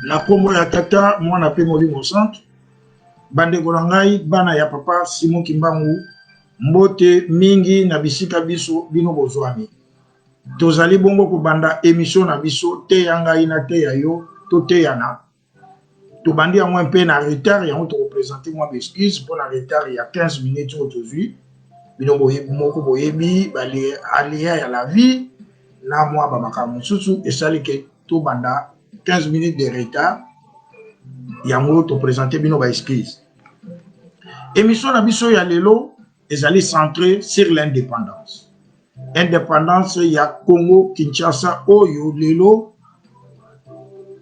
La combo ya tata, moi na pe moli mon centre. Bande Golangai, bana ya papa Simon Kimbangu, mbote mingi na bisika biso bino bozwami. Tozali bongo ko banda émission na biso te yanga ina te ya yo, to te yana. To bandi à moins peu na retard, ya on te représenter moi m'excuse pour la retard il y a 15 minutes aujourd'hui. Bino boye moko boyebi bali alia ya la vie na moi ba makamu susu et ça que to banda 15 minutes de retard. Yango te présenter bino ba excuse. Émission na biso ya lelo ezali centré sur l'indépendance. Indépendance ya Congo Kinshasa oyo lelo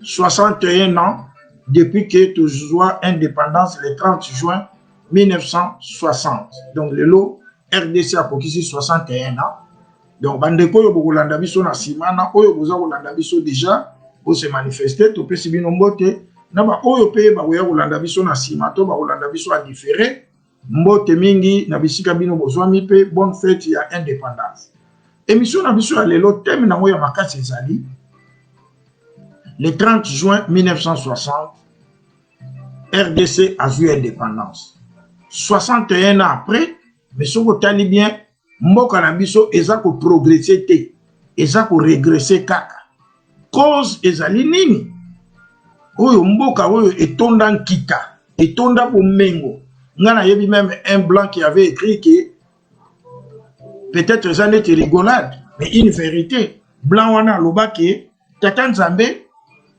61 ans depuis que tu joues indépendance le 30 juin 1960. Donc lelo RDC a pokisi 61 ans. Donc bandeko yo bokolanda biso na simana oyo boza kolanda biso déjà pour se manifester to pesi bino mbote na ba oyo pe ba koya kolanda biso na sima to ba kolanda biso a différé mbote mingi na bisika bino bozwami pe bonne fête ya indépendance. Émission na biso ya lelo thème na ya makasi ezali le 30 juin 1960 RDC a eu indépendance. 61 ans après, mais ce que tu bien, mboka na biso eza ko progresser te, eza ko régresser kaka. Cause ezali nini? Oyo mboka oyo etonda nkita, etonda bomengo. Ngana yebi même un blanc qui avait écrit que peut-être ça n'était rigolade, mais une vérité. Blanc wana lobake tata Nzambe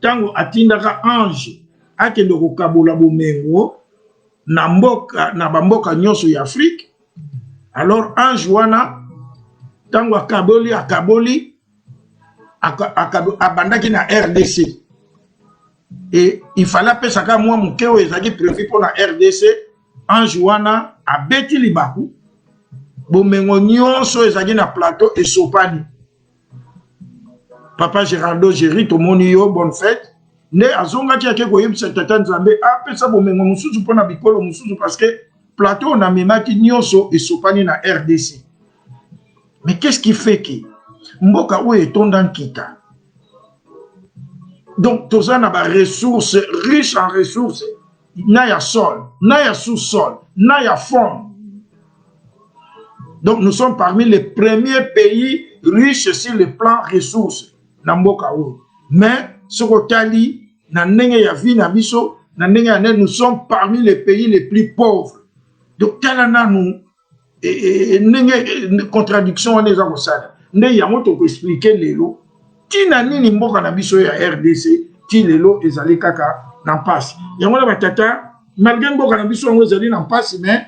tango atindaka ange akende kokabola bomengo na mboka na bamboka nyonso ya Afrique. Alors ange wana tango akaboli abandaki na RDC et il fallait pesaka mwa mukeo ezaki prévu pour na RDC. Ange wana abeti libaku bomengo nyonso ezaki na plateau esopani. Papa Gérardo Géry tomoni yo bonne fête. Ne azongaki ake koyebisa tata Nzambe apesa bomengo mususu mpona bikolo mususu parce que plateau na memaki nyonso esopani na RDC. Mais qu'est-ce qui fait que mboka oyo etonda nkita? Donc toza na ba ressources riches en ressources, na ya sol, na ya sous-sol, na ya fond. Donc nous sommes parmi les premiers pays riches sur le plan ressources na mboka oyo. Mais sokotali na ndenge ya vie na biso na ndenge ya nous sommes parmi les pays les plus pauvres. Donc tala na nous ndenge contradiction wana eza kosala nde yango toko expliquer lelo tina nini mboka na biso ya RDC ti lelo ezali kaka na mpasi. Yango na batata malgré mboka na biso yango ezali na mpasi mais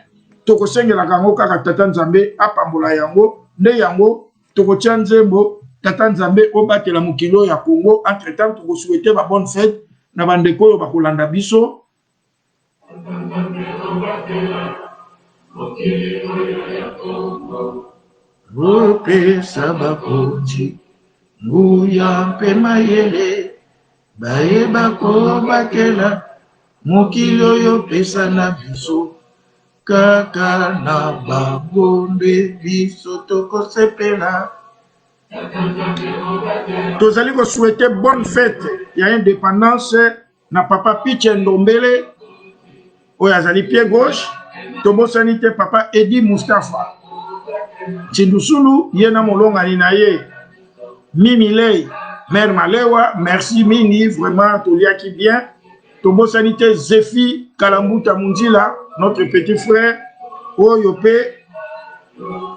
toko sengela kango kaka tata Nzambe apambola yango nde yango toko tia nzembo tata Nzambe obatela mokilo ya Congo. Entre temps toko souhaiter ba bonne fête na bandeko yo bakolanda biso. Rope sabakoti nguya mpe mayele baye bako bakela mokilo yo pesa na biso kaka na babonde biso tokosepela. Tozali ko souhaiter bonne fête ya indépendance na papa Piche Ndombele oyo azali pied gauche. Tobo sanité papa Edi Mustafa Chindusulu yena molonga na ye Mimi Lei mère Malewa merci mingi vraiment toliaki bien. Tobo sanité Zefi Kalambuta Munzila notre petit frère Oyope.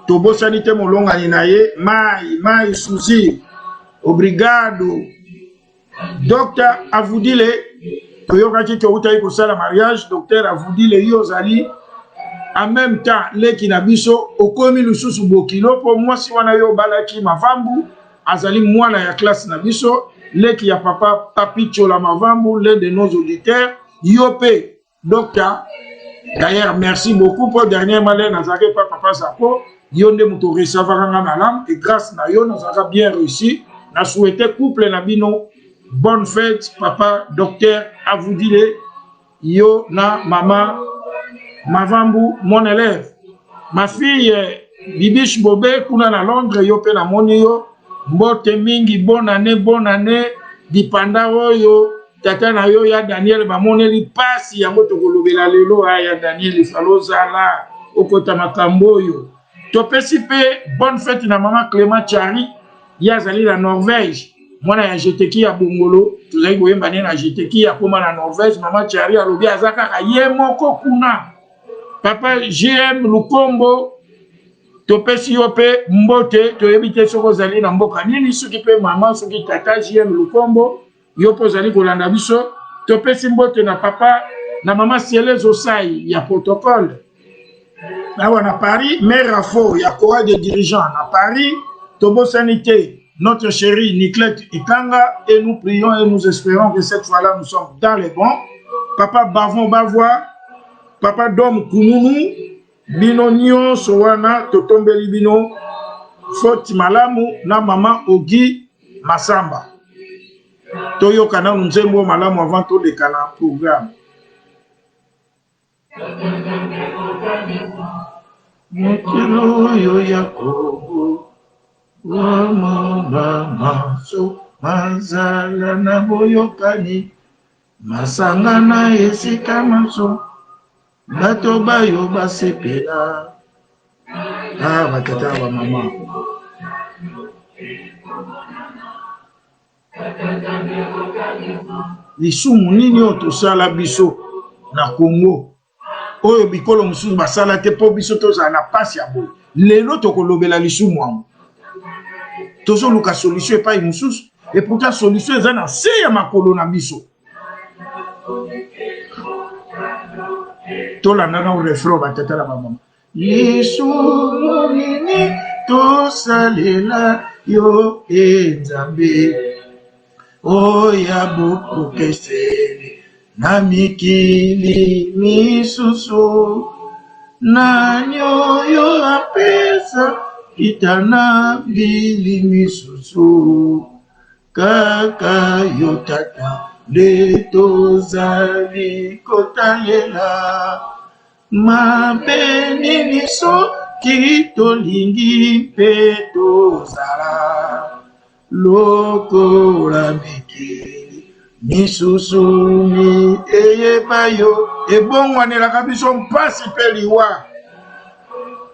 Tobo sanité molonga na ye Mai Suzi obrigado Docteur Avudile toyokaki toutaki kosala mariage. Docteur Avudile yozali en même temps leki na biso okomi lususu bokilo po moi si wana yo balaki Mavambu azali mwana ya classe na biso leki ya papa Papi Chola Mavambu l'un de nos auditeurs yope. Donc d'ailleurs merci beaucoup pour dernier malin nazake pa papa Zako yonde muto recevoir malam et grâce na yo nous avons bien réussi. Na souhaité couple na bino bonne fête papa docteur Avudile yo na maman Mavambu, mon élève. Ma fille Bibiche Bobé, kuna na Londres, yo pe na moni yo. Mbote mingi, bonne année, dipanda yo. tata na yo ya Daniel bamoneli pasi yango tokolobela lelo ya Daniel falozala okota makambo yo. Topesi pe bonne fête na maman Clément Chari yazali la Norvège. Mwana ya jeteki ya bongolo tozali koyemba ne na jeteki ya koma na Norvège. Maman Chari alobi azaka ye moko kuna. Papa JM Lukombo topesi yo pe mbote toyebi te soko zali na mboka nini soki pe mama soki tata JM Lukombo yo po zali kolanda biso topesi mbote na papa na mama Cielez Osai ya protocole. Awa na Paris, mère Rafo, il y a chorale de dirigeants à Paris, Tobo Sanité, notre chérie Niclette Ikanga, et nous prions et nous espérons que cette fois-là nous sommes dans les bons. Papa Bavon Bavois, Papa Dom Koumoumou, Bino Nyon Sowana, Totombeli Bino, Foti Malamu, na Maman Ogi Masamba. Toyo Kana Nzembo Malamu avant tout le Kana programme. Mokilo yo ya Kongo Wamamba maso Mazala na boyokani Masanga na esika maso Bato bayo basepela batata wa mama Lisumu nini otosala biso na Kongo oyo bikolo mususu basala te po biso tozala na pasi ya boye lelo tokolobela lisumu wango tozoluka solution epai mususu et pourtant solution eza na se ya makolo na biso tolanda na refrain batata na bamama lisumu nini tosalela yo Nzambe oya bokokeseli na mikili misusu na nyoyo apesa itana bili misusu kaka yo tata nde tozali kotalela mabe nini soki tolingi mpe tozala lokola mikili misusumi eyebayo ebongwanelaka biso mpasi mpe liwa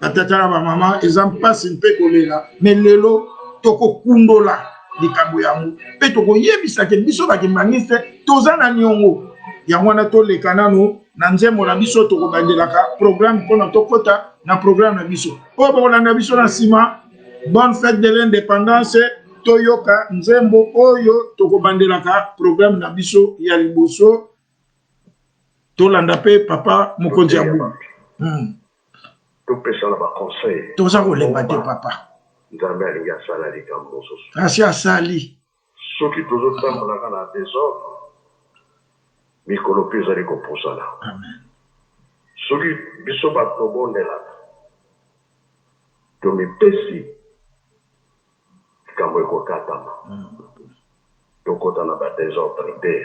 batata na bamama eza mpasi mpe kolela me lelo tokokundola likambo yango mpe tokoyebisake biso bakimbangi te toza na niongo yango wana toleka nano na nzembo na biso tokobandelaka programme mpona tokota na programme na biso oyo bokolanda biso na nsima bonne fête de l'indépendance toyoka nzembo oyo tokobandelaka programme na biso ya liboso tolanda pe papa mokonzi abu topesa na ba conseil toza kolemba te papa Nzambe alingi asala likambo mosusu asi asali soki tozotambolaka na désordre mikolo mpe ezali kopusana soki biso bato tobondelaka tomipesi likambo ekokatama tokota na badésordre te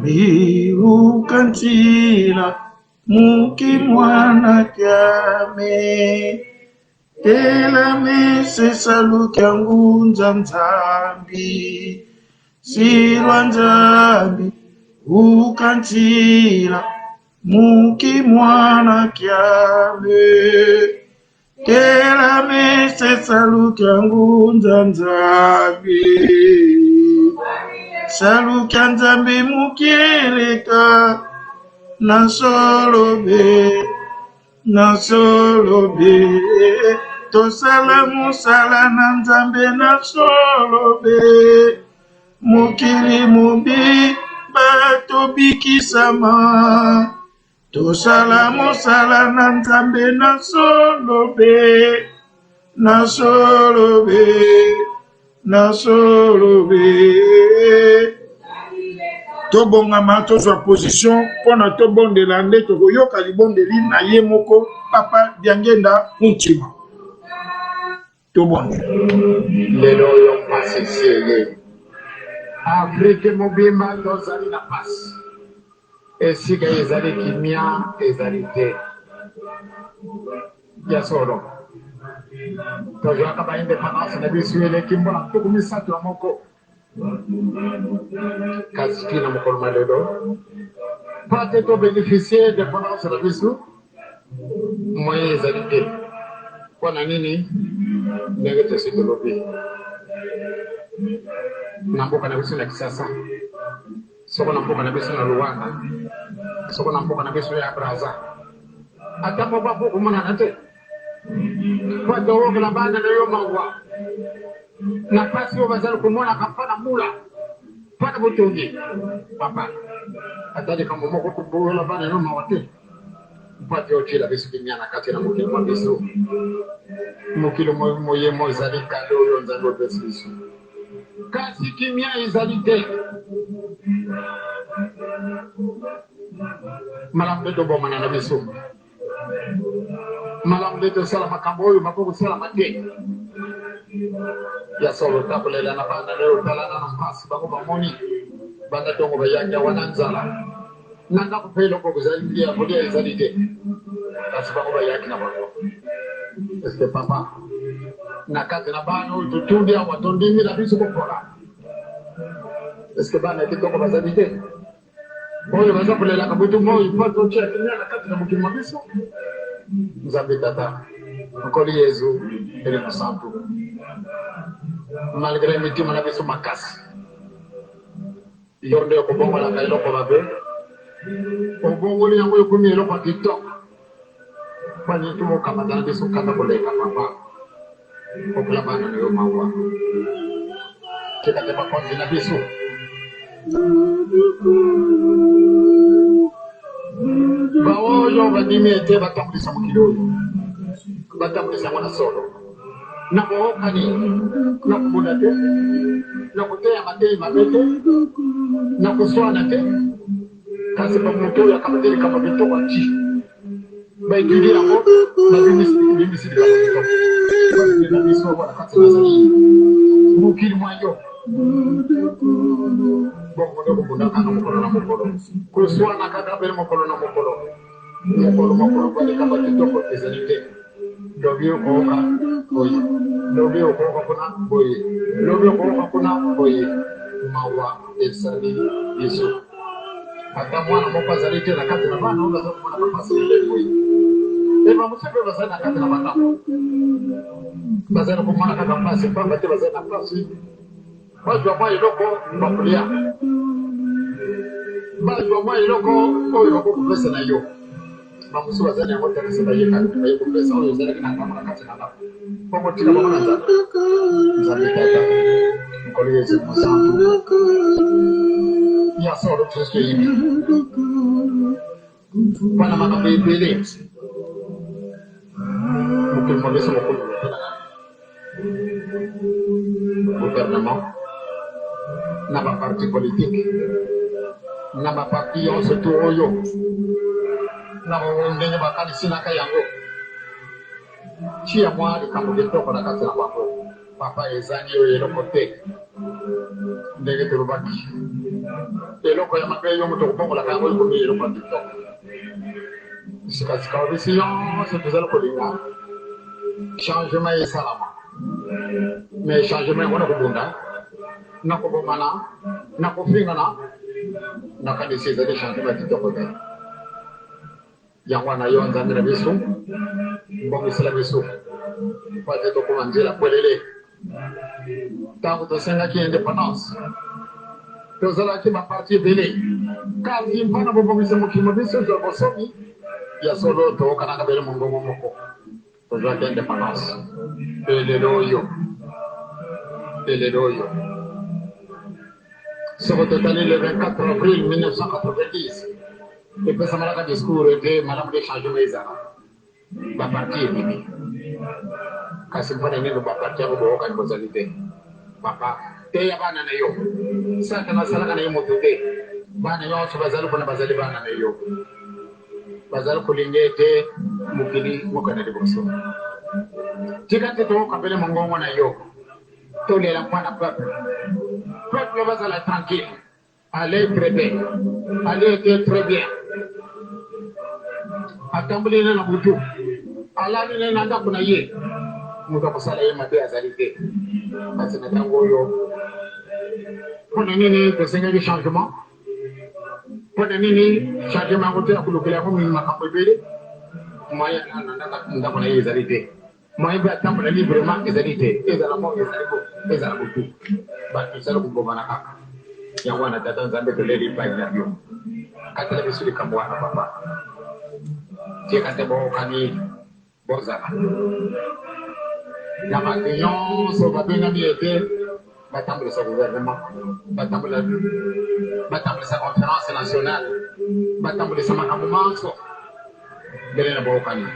biruka nzila muki mwana kyame telamese salukya ngunza Nzambi silwa Nzambi uka nzila muki mwana kyame telamese salukya ngunza Nzambi salukya Nzambi mukieleka nasolobe tosala musala na Nzambe nasolobe mukili mubi bato bikisama tosala musala na Nzambe nasolobe tobongama tozwa position mpona tobondela nde tokoyoka libondeli na ye moko papa Biangenda Ntima tobondela lelo oyo mpasi esiele afrike mobimba tozali na pasi esika ezali kimia ezali te ya solo tozwa kaba indépendance na biso eleki mbona tuku misato ya moko kasi tina mokolo malelo po ate tobénéficie dépendance na biso moyen ezali te mpona nini ndenge tosi tolobi na mboka na biso na Kisasa, soko na mboka na biso na Luanda, soko na mboka na biso ya Braza. Ata mboka po kumana te. Kwa dogo na banda na yo mawa. Na pasi yo bazali kumona kapana mula. Pana botogi. Papa. Ata de kama moko kubo na banda yo mawa te. Mpati yo chila biso kinyana kati na mokilo mwa biso. Mokilo moye mo zali kado yo nzalo biso. Kasi kimia ezali te. Malam de boma na biso. Malam de sala makambo oyo mako sala mate. Ya solo tabule la na banda leo tala na mpasi bango bamoni. Banda tongo bayanya wananzala. Nanga kupelo ko kuzali ya bodi ezali te. Kasi bango bayaki na bango. Este papa. Na kati na bano tutundi ya watondimi na biso kokola. Est-ce que bana kitoko bazali te? Oyo baza kolela kabutu moyo ipato cha kinya na kati na mukima biso. Nzambe tata. Nkoli Yesu ele kusantu. Malgré mitima na biso makasi. Yonde ko bongo la kailo ko babe. Obongo ni yango ko mielo kwa TikTok. Kwani tumo kama dana biso kata koleka papa. Okula bana leo mawa. Kita tepa konti na biso. Bawoyo badimi ete batambulisa mukilo. Batambulisa mwana solo. Na bookani na kubuna te. Na kutea matei mabete. Na kuswana te. Kasi pa muto ya kamateri kama bito wa chi. Baikili yango babimisi kama bito. Basi na biso wana kati na zali. Mukili mwanyo. Bongo ndo kubunda kana mukolo na mukolo. Kuswana kaka bere mukolo na mukolo. Mukolo kwa kama kitoko ezalite. Dobio koka boy. Dobio koka kuna boy. Dobio koka kuna boy. Mawa esali Yesu. Hata mwana moko zalite na kati na bana unaweza kuona nafasi ile boy. Ema msipe bazana kati na bana. Bazana kumana kaka mpasi pamba te bazana mpasi. Baju wa mwa iloko bakulia. Baju wa mwa iloko oyo wako kupesa na yo. Mamusu wazani ya wote kasema yeka. Ayo kupesa oyo zana kina kama nakati na lapu. Pongo tika mwana zana. Zami tata. Mkoli Yesu musantu. Ya soro tuske hivi. Pana maka bebele. Mukil mwabesa mkulu. Gouvernement. Naba parti politique. Naba parti on se toyo. Naba wondenye bakani sinaka yango. Chia mwari kamuge toko na kati na bako. Papa ezani yo yelokote. Ndege turubaki. Eloko ya mabe yo muto kubongo la kango yuko miye eloko TikTok. Sika wabisi yo se tuzalo kolinga. Changement yi salama. Mais changement wana kubunda. Na kubomana. Na kufingana. Na kanisi za changement TikTok. Yang wana yo nzambe na biso. Mbongo isila biso. Pate toko manjela kwelele. Tango tosenga ki indépendance. Tozala ki ba parti belé. Kazi mpana bobomisa mukimo biso zo bosomi. Ya solo to kana kabele mongongo moko. Tozala ki indépendance. Eleloyo. Se retenu le 24 avril 1990. Et puis ça m'a la discours était madame de changement ezana. Ba parti bibi. Kasi mpana nini ba parti ko boka ko zalite. Papa te ya bana na yo. Saka na sala kana yomoto te. Bana yo so bazali bona bazali bana na yo. Bazali kulingete mukili mukana de boso. Tika te to kapele mongongo na yo. To le la mwana peuple. Peuple bazala tranquille. Allez très bien. Allez très bien. Atambule na butu. Ala ni na ndako na ye. mutu akusala ye mabe azali te kasi na ntango oyo mpona nini tosengeli changement mpona nini changement yango te akolokela yango makambo ebele moyen na ndako na ye ezali te moyen mpe atambola librement ezali te ezala mo ezala botu bato ezali kobomana kaka yango wana tata nzambe toleli epai na yo katala biso likambo wana papa tika te bookani bozala na bato nyonso babengami ete batambolisa gouvernement batambolisa conférence nationale batambolisa makambo manso mbele na bookani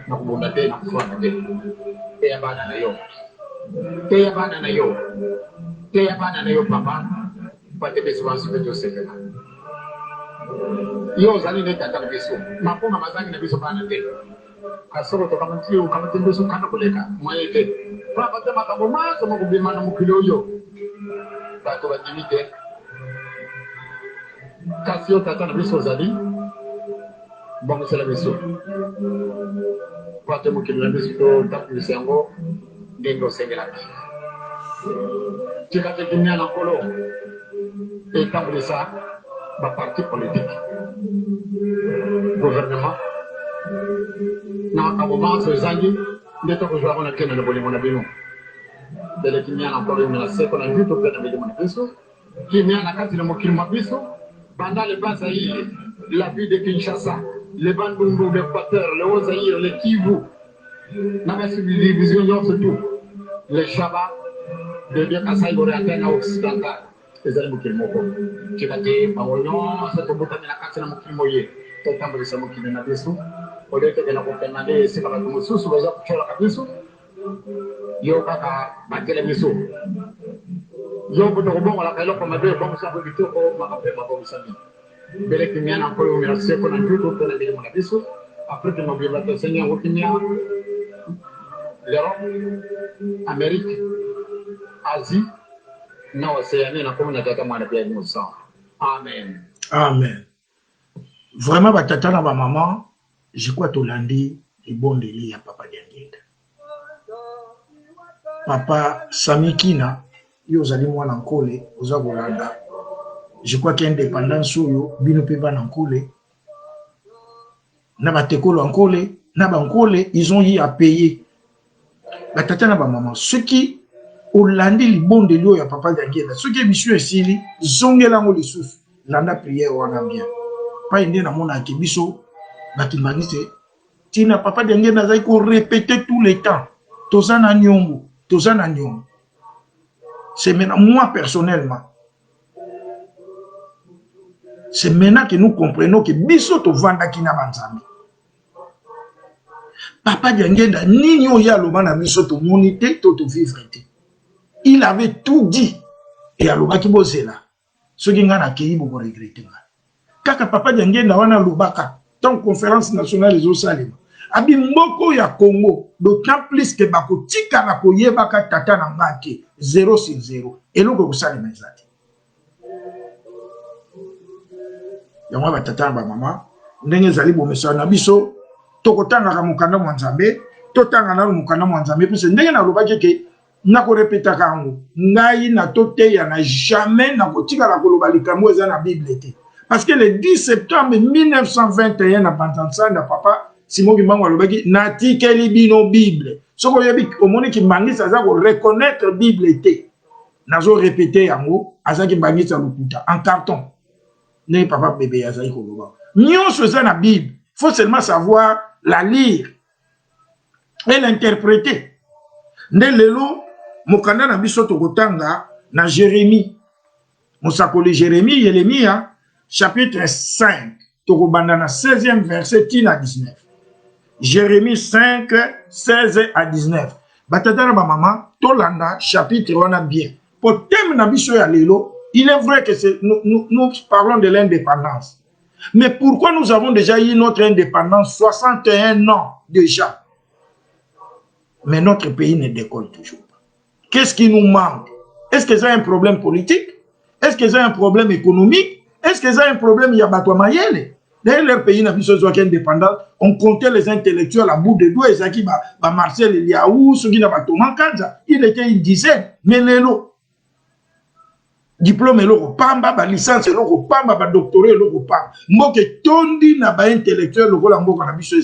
na kubunda te na kuswana te teya bana na yo teya bana na yo teya bana na yo papa pate biso banso mpe tosepela yo ozali nde tata na biso mapoma mazangi na biso bana te kasoko tokamati biso kanda koleka moye te papa te makambo manso makobima na mokili oyo bato bandimi te kasi yo tata na biso ozali bongisela biso po ate mokili na biso totambwisa yango ndenge osengelaki tika te kimia na nkolo etambwisa baparti politique gouvernement na makambo manso ezangi nde tokozwako na kende na bolingo na bino mbele kimia na nkolo yongo na seko na njuto mpe na milimo na biso kimia na kati na mokili mwa biso banda le Bazaïre, la ville de Kinshasa, le Bandundu, l'Équateur, le Haut-Zaïre, le Kivu, la division surtout, le Shaba, de deux Kasaï oriental occidental, les Almukil Moko. Tu vas dire, Maroyon, c'est au bout de la carte de Mokil Moye, tu as de sa Mokil Nabisu, au lieu de la Mokil c'est comme la Moussou, ou les autres, tu as la Kabisu, Yoka, Makel Misso. Yo boto bon wala kala ko mabe bon sa ko bito ko makabe mabo sabi bele kimia na ko yo se ko na tuto ko na bele mona biso après que no biba to senya ko kimia l'Europe Amérique Asie na Océanie na ko na tata mwana pia ni musa amen amen vraiment ba tata na ba maman je crois to landi et bon deli ya papa Diangenda papa Samikina yo zali mwana nkole oza bolanda je crois que indépendance oyo bino pe bana nkole na batekolo nkole na bankole ils ont eu à payer batata na ba maman ceux qui olandi libonde lio ya papa Diangenda ceux qui biso esili zongela ngo lisusu landa prière wana bien pa inde na mona ke biso bakimangise tina papa Diangenda azali ko répéter tout le temps tozana nyongo c'est maintenant, moi personnellement, c'est maintenant que nous comprenons que Bisoto Vanda Kina Banzami. Papa Diangenda, ni ya lobana Bisoto monité, toto vivre. Il avait tout dit. Et à l'obaki bozela. Ce qui n'a accueilli, vous regrettez. Kaka Papa Diangenda, wana lobaka, tant conférence nationale des Osalema. Abi mboko ya Congo, d'autant plus que bako tika na koyebaka tata na ngati 0 sur 0 eloko kusali mezati yango ba tata ba mama ndenge zali bomesa na biso tokotanga ka mukanda mwa Nzambe totanga na mukanda mwa Nzambe pese ndenge na lobaki ke na ko répéter kango ngai na tote ya na jamais na kotika la koloba likambo eza na Bible te parce que le 10 septembre 1921 na bantansa na papa Simon Kimbangu alobaki natikeli bino Bible soko yebi omoni Kimbangisa aza ko reconnaître Bible te nazo répéter yango azaki Kimbangisa lokuta en carton ne papa bébé azaki koloba nyonso eza na Bible faut seulement savoir la lire et l'interpréter nde lelo mokanda na biso tokotanga na Jérémie mosakoli Jérémie Yeremia chapitre 5 tokobanda na 16e verset tina 19 Jérémie 5, 16 à 19. Batata na ba maman, tolanda chapitre wana bien. Pour thème na biso ya lelo, il est vrai que nous parlons de l'indépendance. Mais pourquoi nous avons déjà eu notre indépendance 61 ans déjà? Mais notre pays ne décolle toujours pas. Qu'est-ce qui nous manque? Est-ce que c'est un problème politique? Est-ce que c'est un problème économique? Est-ce que c'est un problème yabatwa mayele? Dans leur pays, indépendant, on comptait les intellectuels à bout de doigts. Marcel Eliaou, ceux qui n'ont pas il était une dizaine. Mais les lots, diplôme et l'eau pamba, licence et l'eau pamba, doctorat et l'eau pamba. Moi que tondi n'a pas intellectuel, le rôle en mot qu'on a mis sur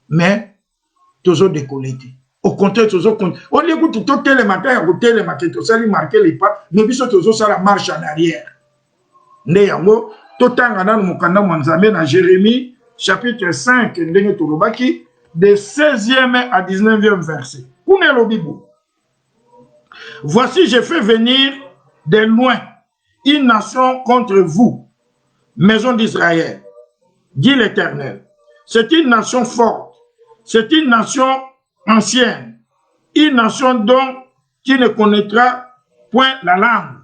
mais toujours déconnecté. Au contraire, toujours on écoute tout le matin, tout le matin, tout ça lui marquer les pas, mais puis toujours ça la marche en arrière. Néanmoins, tout le temps, on a Jérémie, chapitre 5, de 16e à 19e verset. Voici, j'ai fait venir de loin une nation contre vous, maison d'Israël, dit l'Éternel. C'est une nation forte, c'est une nation ancienne, une nation dont tu ne connaîtras point la langue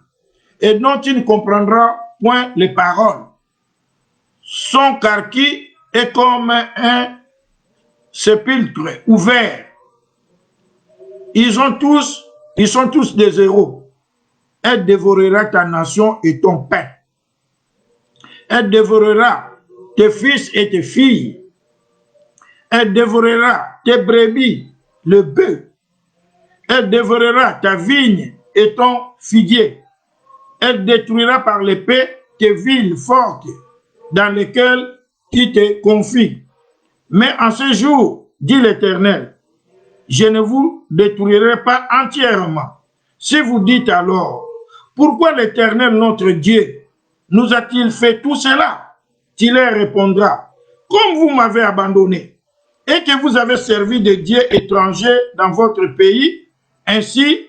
et dont tu ne comprendras point les paroles. Son carquis est comme un sépulcre ouvert. Ils sont tous des héros. Elle dévorera ta nation et ton pain. Elle dévorera tes fils et tes filles. Elle dévorera tes brebis, le bœuf. Elle dévorera ta vigne et ton figuier. Elle détruira par l'épée tes villes fortes dans lesquelles tu te confies. Mais en ce jour, dit l'Éternel, je ne vous détruirai pas entièrement. Si vous dites alors, pourquoi l'Éternel notre Dieu nous a-t-il fait tout cela? Il leur répondra, comme vous m'avez abandonné et que vous avez servi de dieux étrangers dans votre pays, ainsi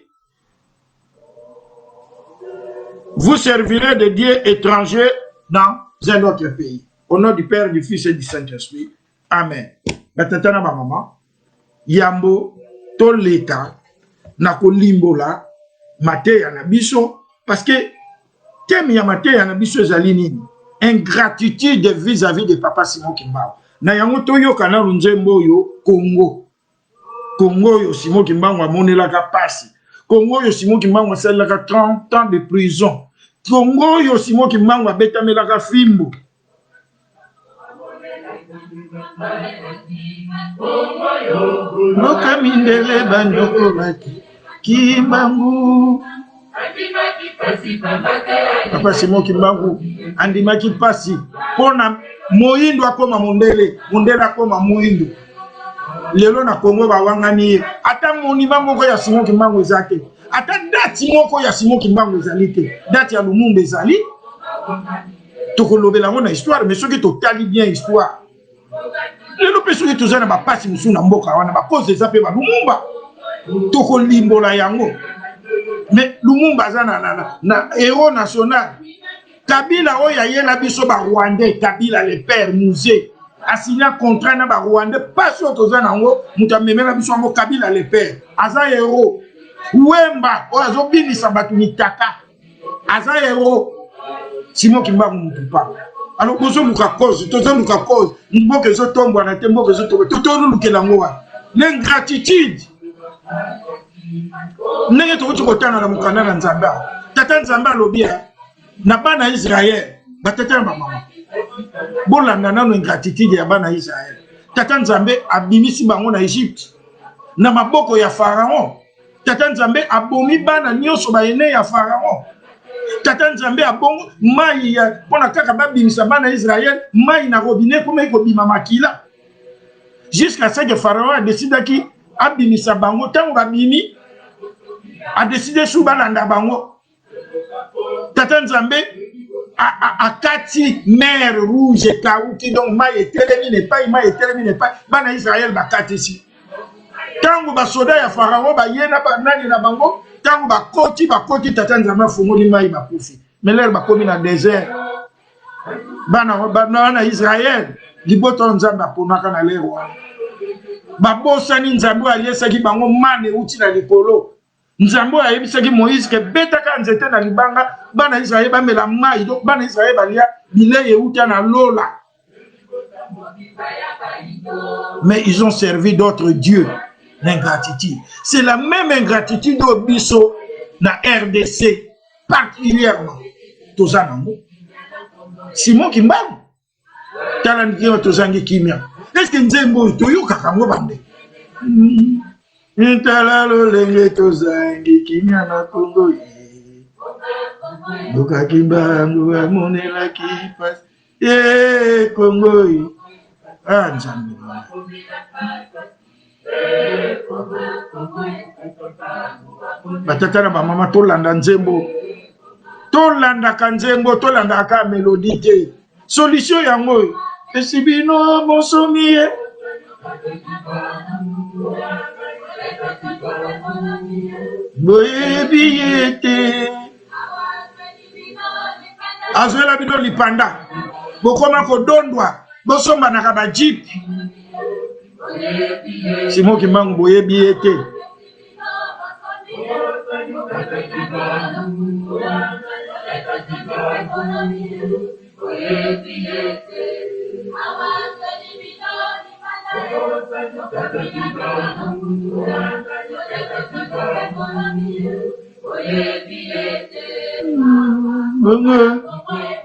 vous servirez de dieux étrangers dans un autre pays. Au nom du Père, du Fils et du Saint-Esprit. Amen. Batatana ma maman, yambo toleka nako limbola mate ya nabiso parce que thème ya mate ya nabiso ezali ingratitude vis-à-vis de Papa Simon Kimbangu. Na yango toyoka na runzembo yo Congo. Congo yo Simon Kimbangu amonelaka pasi. Congo yo Simon Kimbangu asalaka 30 ans de prison. Congo yo Simon Kimbangu abetamelaka fimbo. Noka mindele bandoko baki Kimbangu. Papa Simon Kimbangu andimaki pasi pona moyindo akoma mondele, mondele akoma moyindo. Lelo na Congo bawangani ata monima moko ya Simon Kimbangu ezate. Ata dati moko ya Simon Kimbangu ezali te. Dati ya Lumumba ezali. Tokolobela ngona histoire mais soki totali bien histoire. Lelo pe soki tozana ba pasi musu na mboka wana ba cause ezape ba Lumumba. Tokolimbola yango. Mais Lumumba zana na héros national. Kabila oya yela biso ba Rwandais, Kabila le père musée. A signé un contrat na ba Rwandais, pas sûr que zana ngo mutamemela biso ngo Kabila le père. Aza héros. Wemba ozo binisa batu mitaka. Aza héros. Simon Kimbangu mutupa. Alors bozo luka cause, tozo luka cause. Mboke zo tombo na tembo ke zo tombo. Toto lukela ngo wa. L'ingratitude. Nenge tokuti kotana na mukanda na Nzambe. Tata Nzambe alobia na bana Israël, batata na mama. Bolanda na ingratitude ya bana Israël. Tata Nzambe abimisi bango na Egypte. Na maboko ya Pharaon. Tata Nzambe abomi bana nyonso bayene ya Pharaon. Tata Nzambe abongo mai ya pona kaka babimisa bana Israël, mai na robinet comme iko bima makila. Jusqu'à ce que Pharaon a décidé ki abimisa bango tango babimi a décidé sous balanda bango. Tata Nzambe a kati mer rouge kauti donc mai etelemi ne pas bana Israël ba kati si. Tango ba soda ya Pharaon ba yena ba nani na bango tango ba koti Tata Nzambe fungoli mai ba kufi. Mais l'air ba komi na désert. Bana Israël liboto Nzambe aponaka na lero. Babosani Nzambe aliyesaki bango mane uti na likolo. Nzambe ayebisaki Moïse ke betaka nzete na libanga bana Israël bamela mai donc bana Israël balia bilei euta na lola. Mais ils ont servi d'autres dieux. L'ingratitude. C'est la même ingratitude au biso na RDC particulièrement. Tozanango. Simon Kimbangu. tala ndikio tozangi kimia. Est-ce que nzembo toyoka kango bande? Tala lolenge tozangi kimia na Congo. Buka kimba ngua monela kipas. Congo. Ah, nzambe. Batata na ba mama tolanda nzembo. Tolanda kanzembo, tolanda ka melodie te. Solution yango. Esibino mosomie. Boye biyete. Azoela bino lipanda. Bokoma ko dondwa. Bosomba na kaba jeep. Simo Kimbangu boye biyete.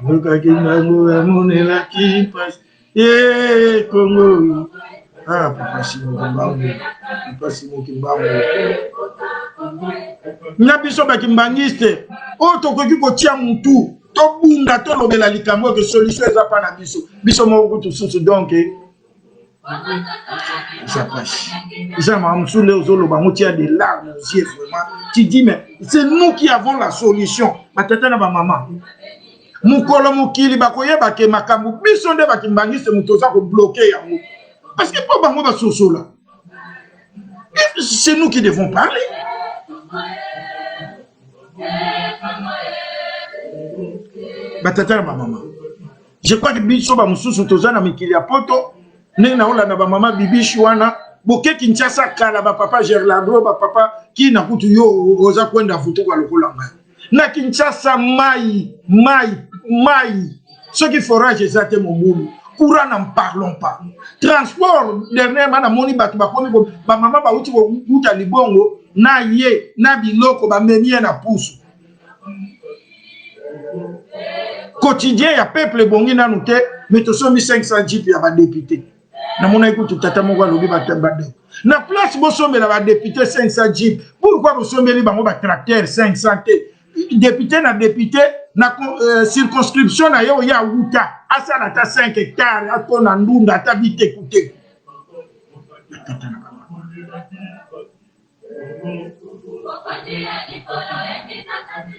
Buka Kimbangu amonela kipas. Congo. Ah, Papa Simon Kimbangu. Papa Simon Kimbangu. Nabiso ba kimbangiste. O tokoki kotia mutu. To bunda to lobela likambo ke solution eza pa na biso. Biso mo kutu susu donc. Ça passe. Ça m'a msoule ozolo ba motia des larmes aux yeux vraiment. Tu dis mais c'est nous qui avons la solution. Ba tata na ba maman. Mukolo mukili bakoyeba ke makambo biso nde ba kimbangiste mutoza ko bloquer yango. Parce que pour bango ba soso là. C'est nous qui devons parler. Batata ma maman. Je crois que biso ba mususu tozana mikili ya poto ne na ola na ba mama bibi shwana boke Kinshasa kala ba papa Gerlando ba papa ki na kutu yo oza kwenda futu kwa lokolanga. Na Kinshasa mai ce qui forage ezate momumu. Courant n'en parlons pas. Transport dernièrement na moni batu ba komi ba mama ba uti ko uta libongo na ye na biloko ba memie na pousse. Quotidien ya peuple bongi na nous te mais to so 1500 jeep ya ba député. Na mona ikutu tata moko lobi ba tabade. Na place bo sombe la ba député 500 jeep. Pourquoi bo sombe li bango ba tracteur 500 te? Député na député na circonscription na yo ya wuta asa na ta 5 hectares atona ndunda ta bite écouter.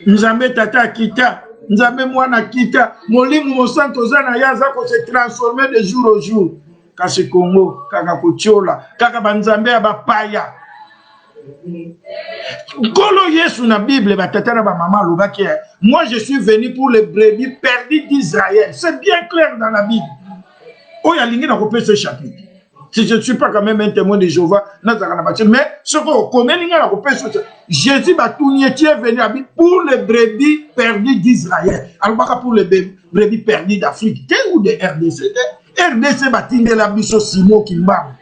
Nzambe tata kita, nzambe mwana kita, molimu mosanto zana yaza ko se transformer de jour au jour. Kasi Congo, kaka kochola, kaka banzambe ya bapaya. Kolo Yesu na Bible, batata na ba maman lobaki. Moi je suis venu pour les brebis perdues d'Israël. C'est bien clair dans la Bible. Oh ya lingi na kopé ce chapitre. Si je ne suis pas quand même un témoin de Jéhovah, mais ce qu'on connaît, Jésus est venu pour les brebis perdues d'Israël. Alors, pour les brebis perdues d'Afrique, ou de RDC. RDC va tenir la biso Simon Kimbangu.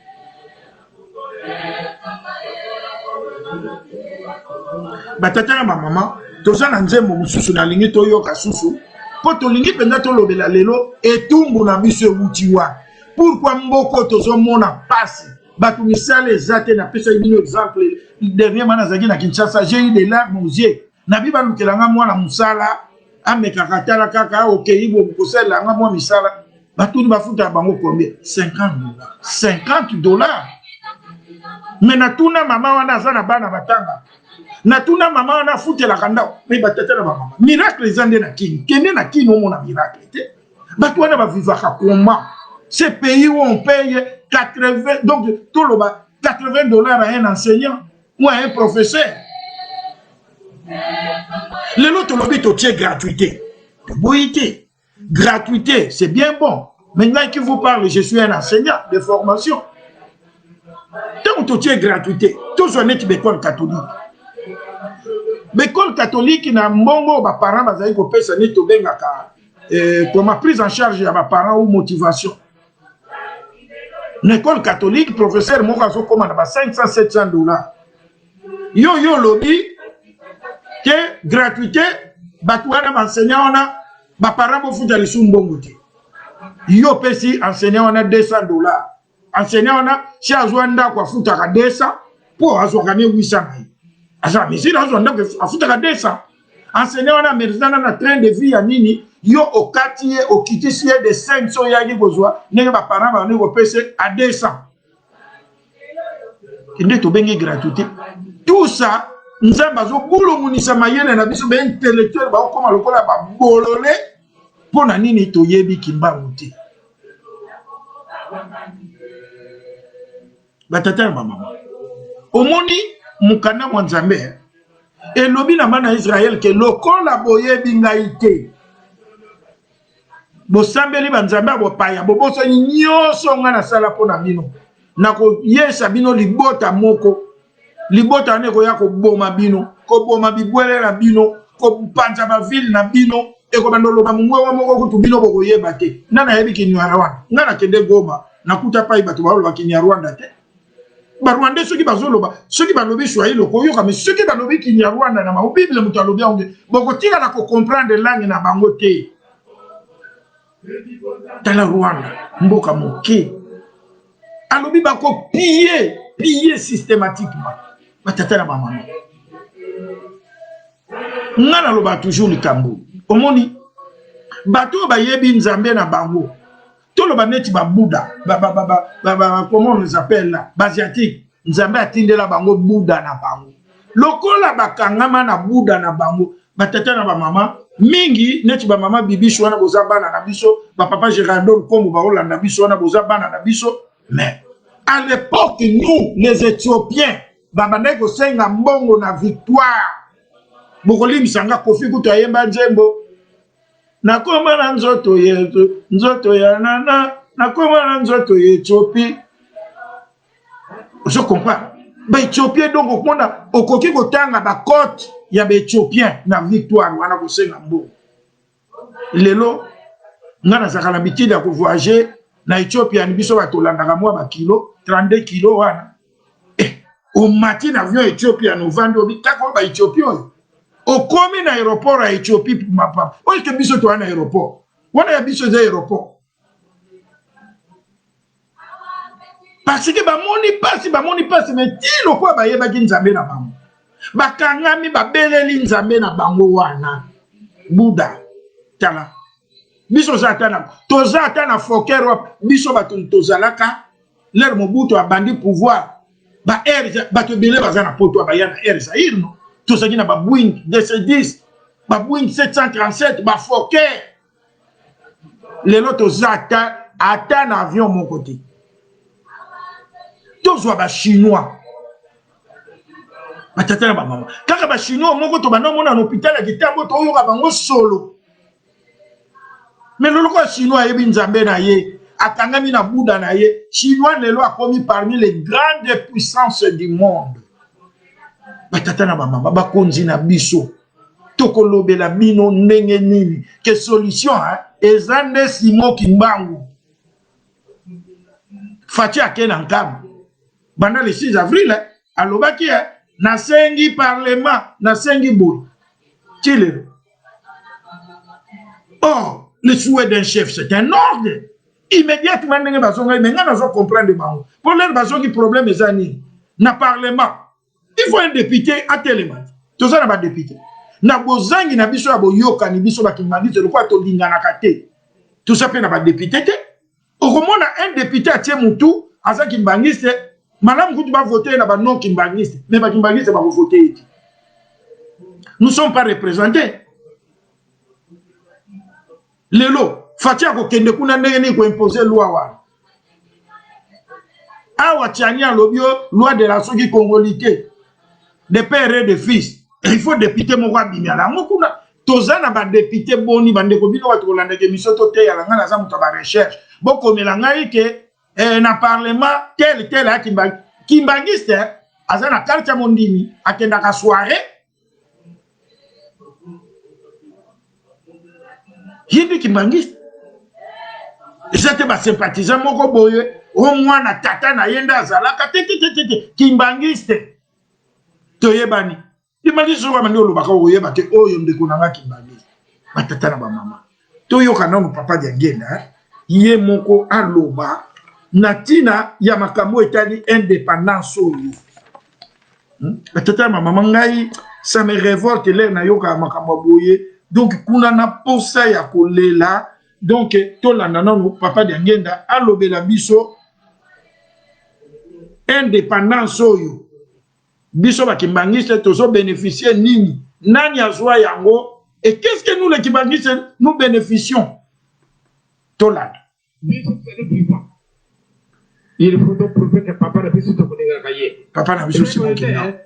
Batata ma maman, toza na nzembo mususu na lingi toyoka susu. Po to lingi penda to lobela lelo etumbu na biso wutiwa. Pourquoi mboko tozo mona passe batu misale zate na pesa ibino exemple dernièrement na zaki na Kinshasa j'ai eu des larmes aux yeux na biba lukelanga mwana musala ameka katala kaka okeyibo bukosela nga mwa misala batu ni bafuta bango combien $50 mais na tuna mama wana zana bana batanga na tuna mama wana futela kanda mais batata na mama miracle zande na kin kende na kin o mona miracle te batu wana ba vivaka comment. Ces pays où on paye 80, donc tout le bas, $80 à un enseignant ou à un professeur. Le lot lobby totier gratuité. Boïté. Gratuité, c'est bien bon. Maintenant que vous parlez, je suis un enseignant de formation. Tant que totier gratuité, tous on est l'école catholique. L'école catholique n'a mbongo ba parents bazali ko pesa ni to bengaka comme prise en charge ya ba parents ou motivation. L'école catholique, professeur Mokazo commande $500-700. Yo lobby, que gratuité, batouana enseignant, ma parent me fout à l'issue mbongote. Yo pesi enseignant on a $200. Enseignant on a si azwanda kwa futa ka 200 pour azwakane 800. Asa mais si azwanda kwa futa ka 200. Enseignant on a merzana na train de vie ya nini yo okati okitisi de 500 yaki kozwa nenge ba parents ba ne ko pese à 200. Kende to bengi gratuité. Tout ça nzamba zo bulu munisa mayele na biso be intellectuel ba okoma lokola ba bolole pona nini to yebi kimbangu te. Batata mama. Omoni mukana mwa Nzambe elobi na bana Israël ke lokola boyebi ngai te. Bosambeli banzambe bo paya boboso nyoso nga na sala pona bino. Nako yesa bino libota moko. Libota ne ko ya ko boma bino, ko boma bibwele na bino, ko panza ba ville na bino. Eko bandolo ba mungwe moko kutu bino boko yeba te. Nana yebi kinyara wana. Ngana kende Goma nakuta pa ibatu ba lo kinyara Rwanda te. Ba Rwanda soki bazoloba, soki balobi Swahili ko yoka mais soki balobi kinyara Rwanda na ma Bible mutu alobi onge. Boko tika na ko comprendre langue na bango te. Tala Rwanda mboka moke. Alobi bako piller systématiquement. Batata na mama. Ngana loba toujours likambo. Omoni bato ba yebi Nzambe na bango tolo ba neti ba Bouddha comment on les appelle là basiatique Nzambe atindela bango Bouddha na bango lokola bakangama na Bouddha na bango batata na ba mama mingi neti ba mama bibiso wana boza bana na biso ba papa Gérardon comme ba Holanda biso wana boza bana na biso mais à l'époque nous les Éthiopiens babandai ko senga mbongo na victoire. Bokoli misanga kofi kuta yemba nzembo nakoma na nzoto ya nana nakoma na nzoto ya Éthiopie. Je comprends ba Éthiopien donc okona okoki kotanga ba côte ya ba Éthiopien na victoire wana ko senga mbo lelo ngana zakala bitide ya ko voyager na Éthiopie ni biso batolandaka mwa ba kilo 32 kilo wana au matin avion Éthiopie no vando bitako ba Éthiopien au komi na aéroport à Éthiopie pour ma part. Où est-ce que biso to na aéroport? On a biso de aéroport. Parce que ba moni passe mais ti lo kwa ba yeba ki Nzambe na bango. Ba kangami ba beleli Nzambe na bango wana. Bouddha. Tala. Biso zatana. Toza na fokero biso ba tozalaka l'air Mobutu abandi pouvoir. Ba air ba to bele bazana poto ba yana air Zaïre no. Tout ça qui n'a pas Boeing DC-10, pas Boeing 737, pas Fokker. Les autres attendent un avion mon côté. Tout soit pas chinois. Quand les chinois mon côté, on a un hôpital qui est un solo. Mais le local chinois est bien Nzambe na ye, atangami na Bouddha na ye. Chinois ne l'ont commis parmi les grandes puissances du monde. Batata na mama bakonzi na biso tokolobe la bino ndenge nini que solution ezande simo kimbangu fati akena nkam banda le 6 avril alobaki na sengi parlement na sengi boy chile. Oh, le souhait d'un chef c'est un ordre immédiatement ndenge bazonga mais ngana zo comprendre bango pour leur bazongi problème ezani na parlement. Il faut un député à Télémat. Tout ça n'a pas de député. Na bozangi na biso abo yoka ni biso bakimangiste le quoi to lingana kate. Tout ça peut n'a pas de député. Au moment un député à tie mutu asa kimbangiste madame kutu ba voter na ba non kimbangiste mais ba kimbangiste ba voter. Nous ne sommes pas représentés. Lelo fatia ko kende kuna ndenge ni ko imposer loi wa. Awa tiania lobio loi de la soki congolité. De père et de fils. Il faut député mon roi bimiala. Mokuna tozana ba député boni bande ko bino watu kolanda ke misoto te ya ngana za muto ba recherche. Boko melanga ke na parlement tel a kimbangiste azana kalcha mondimi akenda ka soirée. Yindi kimbangiste. J'étais ba sympathisant moko boye au moins na tata na yenda azalaka kimbangiste. Toyebani imali so ba ndolo baka oyeba te oyo ndeko nanga kimbangiste batata na ba mama toyoka na papa dia ngenda ye moko aloba natina ya makambo etali indépendance oyo. Tata maman ngai ça me révolte l'air na yoka makambo boye. Donc kuna na posa ya kolela. Donc tolanda nanu papa Diangenda alobela biso indépendance oyo. Biso bakimbangise tozo bénéficier nini? Nani azwa yango? Et qu'est-ce que nous les kimbangise nous bénéficions? Tolanda. Il faut donc prouver que papa n'a pas su te connaître gaillé. Papa n'a pas su te connaître.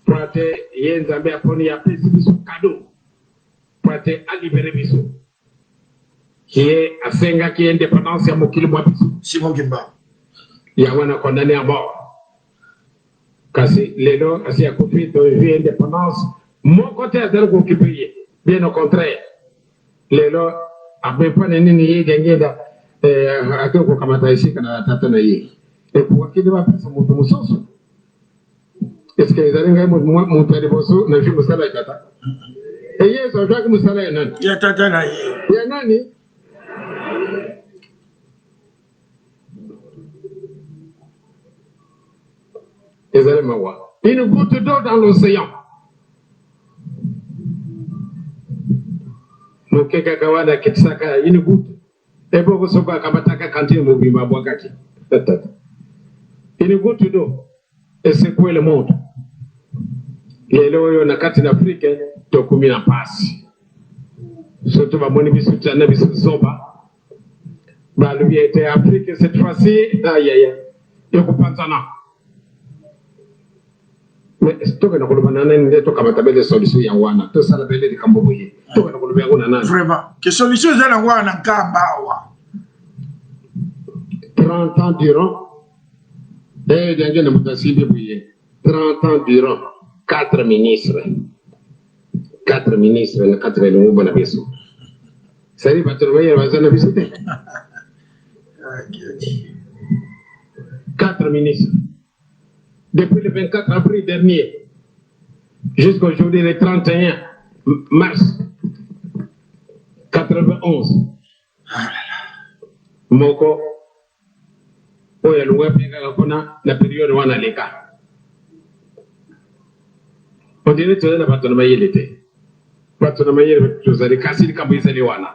Pour te y nzambe aponi a pesi biso cadeau. Pour te a libérer biso. Qui est à senga qui est indépendance ya mokili mwa biso. Simon Kimba. Ya wana condamné à mort. Kasi lelo asi a kofi to vie indépendance. Mon côté a tel ko kipiye. Bien au contraire. Lelo a même pas nini yi Diangenda. Atoko kamata ici kana tata na ye. Et pour qui devait faire son moto. Est-ce que les alliés mon père bosso na ju musala tata. Et yes, on joue musala ya nani. Ya tata na ye. Ya nani? Les alliés mawa. Une goutte d'eau dans l'océan. Mokeka kawana kitsaka une goutte. Et pour ce soit kamataka kantine mobimba bwakati. Une goutte d'eau. Et c'est quoi le monde? Les loyaux na kati d'Afrique, to kumi na pasi. Surtout ba moni bisu tana bisu zoba. Ba lui était Afrique cette fois-ci, aïe aïe. Et ko pantana. Mais to kana ko banana ndi to kamata bele solution ya wana. To sala bele di kambobo ye. To kana ko be ngona nana. Vraiment, que solution za na wana kambawa. 30 ans durant. Eh Diangenda mutasibe buye. 30 ans durant. 4 ministres. 4 ministres, le 4 de l'Union Bonabiso. Ça dit, Batrovaye, va s'en visiter. 4 ministres. Depuis le 24 avril dernier, jusqu'à aujourd'hui, le 31 mars 91. Moko, oya luwa pega kona la période wana leka. On dirait que tu as pas ton maillot l'été. Pas ton maillot, tu as cassé le cambo isali wana.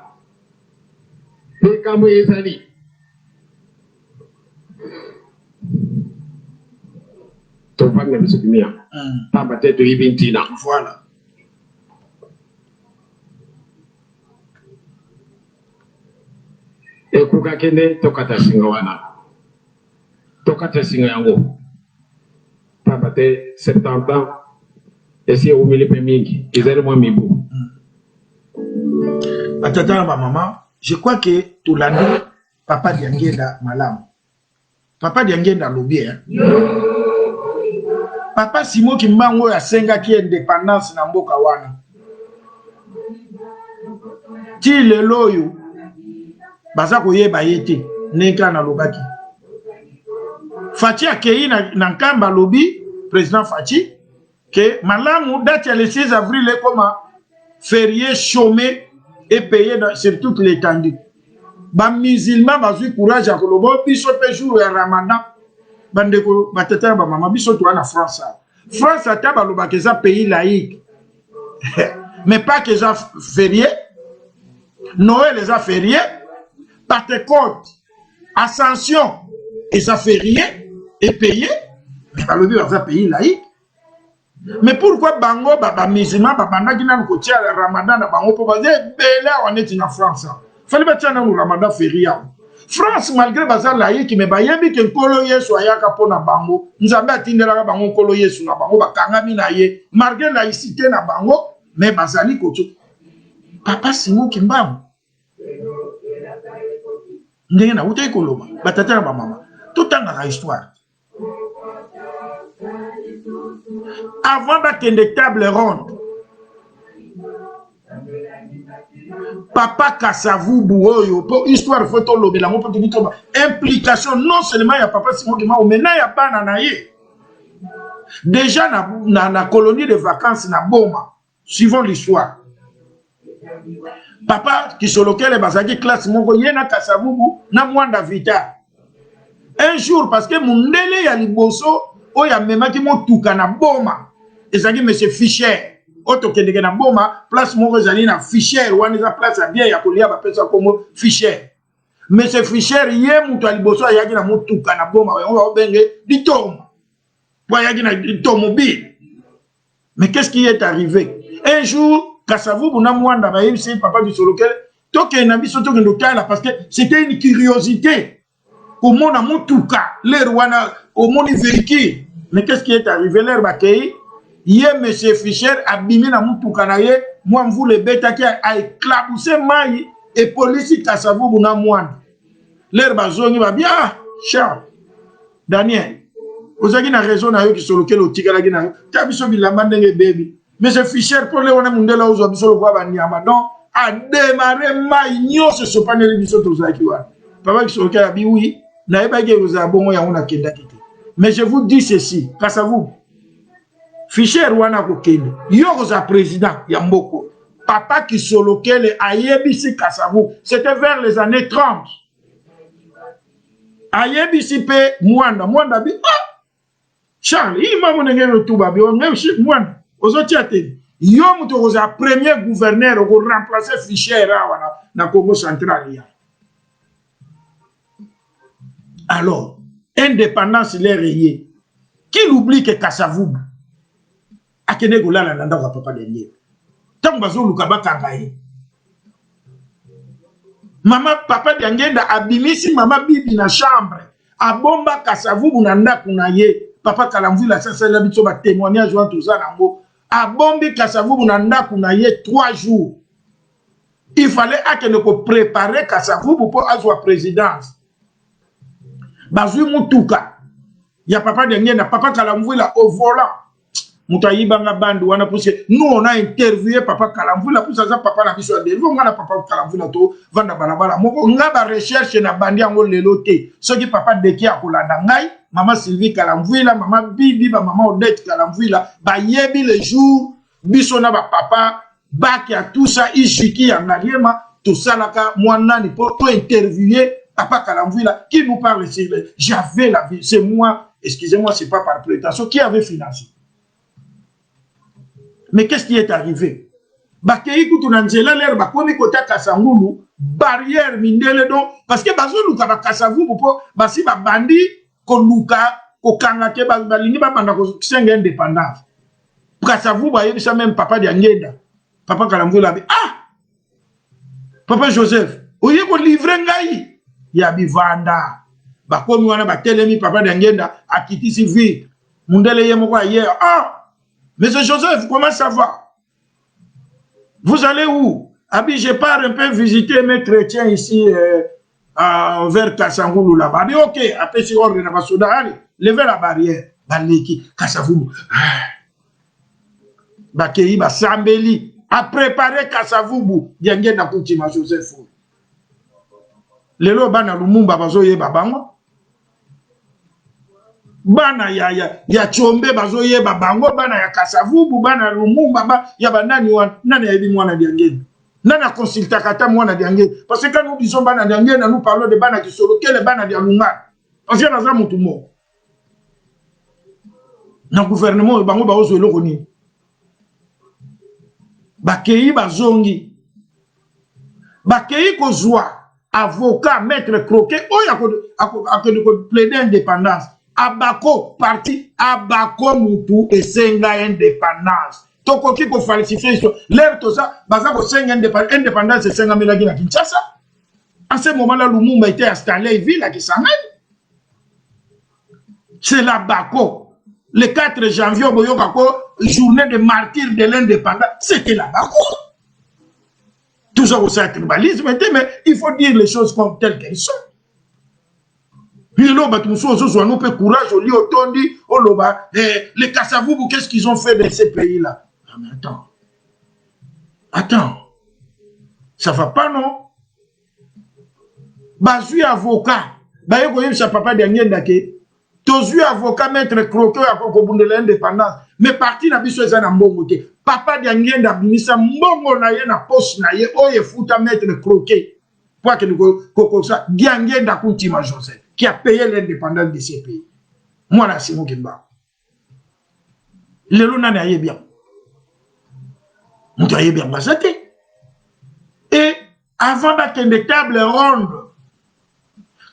Le cambo isali. Ton femme n'a pas su bien. Pas peut-être de Ibintina. Voilà. Et kuka kende tokata singa wana. Tokata singa yango. Pas peut-être 70 ans. Et si vous me mingi, ils allaient moins mibou. Atata ma maman, je crois que tout l'année, papa Diangenda malam. Papa Diangenda lobby. Papa Simo Kimbango ya senga ki indépendance na mboka wana. Ti lelo yo baza koyeba yete neka na lobaki. Fachi akei na nkamba lobby, président Fachi que malamu date le 6 avril est comme férié chômé et payé sur toute l'étendue. Ba musulman bazui courage à kolobo biso pe jour ya Ramadan bandeko batata ba mama biso to na France. France ata ba loba que ça pays laïque. Mais pas que ça férié. Noël les a férié. Pentecôte, Ascension et ça férié et payé. Mais ba lobi ça pays laïque. Mais pourquoi bango baba musulman baba ndakina kotia Ramadan na bango po baze bela on est en France. Fallait pas tiana au Ramadan feria. France malgré bazar laïque mais bayembi ke nkolo Yesu ayaka pona bango. Nzambe atindela bango nkolo Yesu na bango bakangami na ye. Malgré laïcité na bango mais bazali koto. Papa Simo Kimbangu. Ndenge na utai koloba batata na ba mama. Tout tanga histoire. Avant d'attendre table ronde, papa Kassavou Bouoyo, pour histoire photo lobela, mon petit implication non seulement il y a papa Simon Kimbangu, mais il y a pas nanaye. Déjà na colonie de vacances na Boma, suivant l'histoire. Papa qui solokele bazaki classe moko yena Kasavubu na mwanda vita. Un jour parce que mundele ya liboso o ya memaki motuka na boma. Ezaki monsieur Fischer. Oto kendeke na boma place moko ezali na Fischer wana eza place ya bien ya kolia ba pesa komo Fischer. Monsieur Fischer ye mutu aliboso ayaki na motuka na boma on va benge ditom. Pour ayaki na automobile. Mais qu'est-ce qui est arrivé? Un jour Kasavubu na mwanda ba yebisi papa du solokele toke na biso toke ndokala parce que c'était une curiosité. Comment na mutuka l'air wana au moni véhicule. Mais qu'est-ce qui est arrivé l'air bakei? Yé monsieur Fischer abimi na mutuka na ye moi mvu le beta qui a éclaboussé mai et police Kasavubu na mwanda. L'air bazongi ba bien Charles Daniel. Ozaki na raison na yo ki solokele otikala ki na yo. Tabiso bilamba ndenge baby. Mais ce Fischer pour les wana mundela ozo biso kwa banyama donc a démarré mai nyose so paneli biso tozaki wana. Papa qui solokele abi oui na eba ke oza bongo ya ona kenda kite. Mais je vous dis ceci, Kasavubu Fischer wana ko kende. Yo oza président ya mboko. Papa qui solokele ayebisi Kasavubu, c'était vers les années 30. Ayebisi pe mwanda bi Charles, il m'a montré le tout babi, on même chez moi. Aux autres têtes, yo muto oza premier gouverneur ko remplacer Fischer wana na Congo central. Alors, indépendance les rayé. Qui oublie que Kasavubu akene golala nanda kwa papa dernier. Tant bazo lukaba kangaye. Mama papa diangenda abimisi mama bibi na chambre. Abomba Kasavubu nanda kuna ye. Papa Kalamvula ça la bitso ba témoignage wa tout ça nango. Abombi Kasavubu nanda kuna ye 3 jours. Il fallait akene ko préparer Kasavubu pour azwa présidence. Bazui mutuka. Ya papa dernier na papa Kalamvula au volant. Mutayiba bandu wana pousse. Nous on a interviewé papa Kalamvula pour ça papa na biso de. On a papa Kalamvula to vanda balabala. Moko ngaba recherche na bandi yango leloté. Soki papa deki akolanda ngai, maman Sylvie Kalamvula, maman Bibi, maman Odette Kalamvula, ba yebi le jour biso na ba papa baki a tout ça ishiki ya ngaliema tout ça laka mwana ni pour interviewer papa Kalamvula qui nous parle sur j'avais la vie, c'est moi, excusez-moi, c'est pas par prétention qui avait financé. Mais qu'est-ce qui est arrivé? Bakei kutunanzela l'air bakomi kota Kasangulu barrière mindele donc parce que bazolu ka Kasavubu po basi ba bandi ko luka ko kanga ke balingi ba banda ko senga indépendance. Kasavubu ayebisa même papa diangenda. Papa Kalamvula bi Papa Joseph, oye ko livrer ngai ya bivanda. Bakomi wana batelemi papa diangenda akitisi vite. Mundele ye moko aye Monsieur Joseph, comment ça va? Vous allez où? Abi, je pars un peu visiter mes chrétiens ici vers Kasangulu là-bas. Abi, ok, après si on est allez, levez la barrière. Baleki, Kasavubu. Bakei, Basambeli, a préparé Kasavubu. Diangé na Koutima Joseph. Lelo bana Lumumba bazoye babango. Bana ya chombe bazoye babango bana ya Kasavubu bana Lumumba ya banani nani ya mwana diangé nana consulta kata mwana diangé parce que quand nous disons bana diangé nous parlons de bana qui solokele bana dia lunga parce que naza mutu mo na gouvernement bango ba ozo eloko ni bakei bazongi bakei kozwa avocat maître Croquet oya ko plaider indépendance. Abako parti Abako mutu esenga indépendance. Toko ki ko falsifier so l'air to ça baza ko senga indépendance esenga melaki na Kinshasa. En ce moment là Lumumba était installé ville à Kisangani. C'est la Bako. Le 4 janvier boyokako journée de martyr de l'indépendance, c'était la Bako. Tout ça au tribalisme mais il faut dire les choses comme telles qu'elles sont. Courage au lieu tondi les Kasavubu, qu'est-ce qu'ils ont fait de ces pays-là? Mais attends, ça va pas non? Bazui avocat, sa papa dernier dake, tozu avocat maître Croquet à Kokobunde l'indépendance, mais parti na biso ezana mbongote, papa de ngenda binisa mbongo na ye na poste na ye oye futa mettre le croquet pour que nous ça ngenda kuntima Joseph qui a payé l'indépendance de ces pays. Moi là c'est mon kimba. Le luna na ye bien. Mouta ye bien basate. Et avant d'attendre table ronde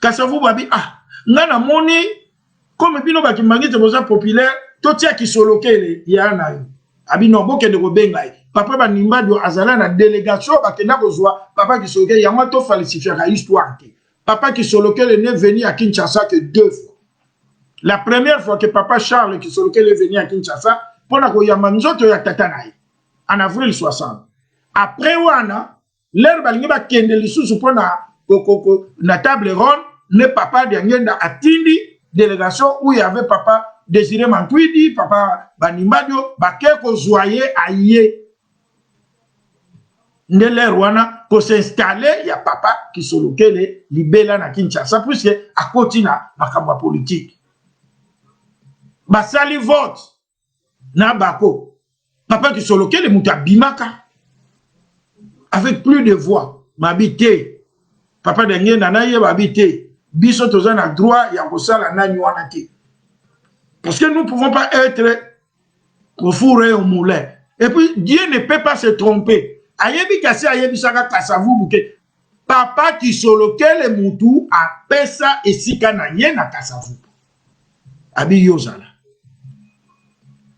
Kasavu babi ngana moni comme bino ba kimangite boza populaire totia ki solokele ya na yo abi no boke de ko bengai papa ba nimba do azala na délégation ba kenda kozwa papa ki solokele ya to falsifier la histoire te papa ki solokele ne venu à Kinshasa que 2 fois. La première fois que papa Charles ki solokele est venu à Kinshasa pour na ko yamba nzoto ya tata na ye en avril 60. Après wana l'air balingi ba kende lisusu pour na table ronde ne papa de ngenda atindi délégation où il y avait papa Désiré Mantouidi, papa Banimbadio, Bakeko Zouaye Aye. Ndele Rwana, pour s'installer, il y a papa qui se locale, libéla na Kinshasa, puisque à côté na makamba politique. Basali vote, na bako. Papa qui se locale, mouta bimaka. Avec plus de voix, m'habité. Papa de ngenda na ye m'habité. Biso toza na droit ya kosala nani wana te. Parce que nous ne pouvons pas être au four et au moulin. Et puis Dieu ne peut pas se tromper. Ayebi kasi ayebi saka kasavu buke. Papa qui soloke le mutu a pesa esika na ye na kasavu. Abi yozala.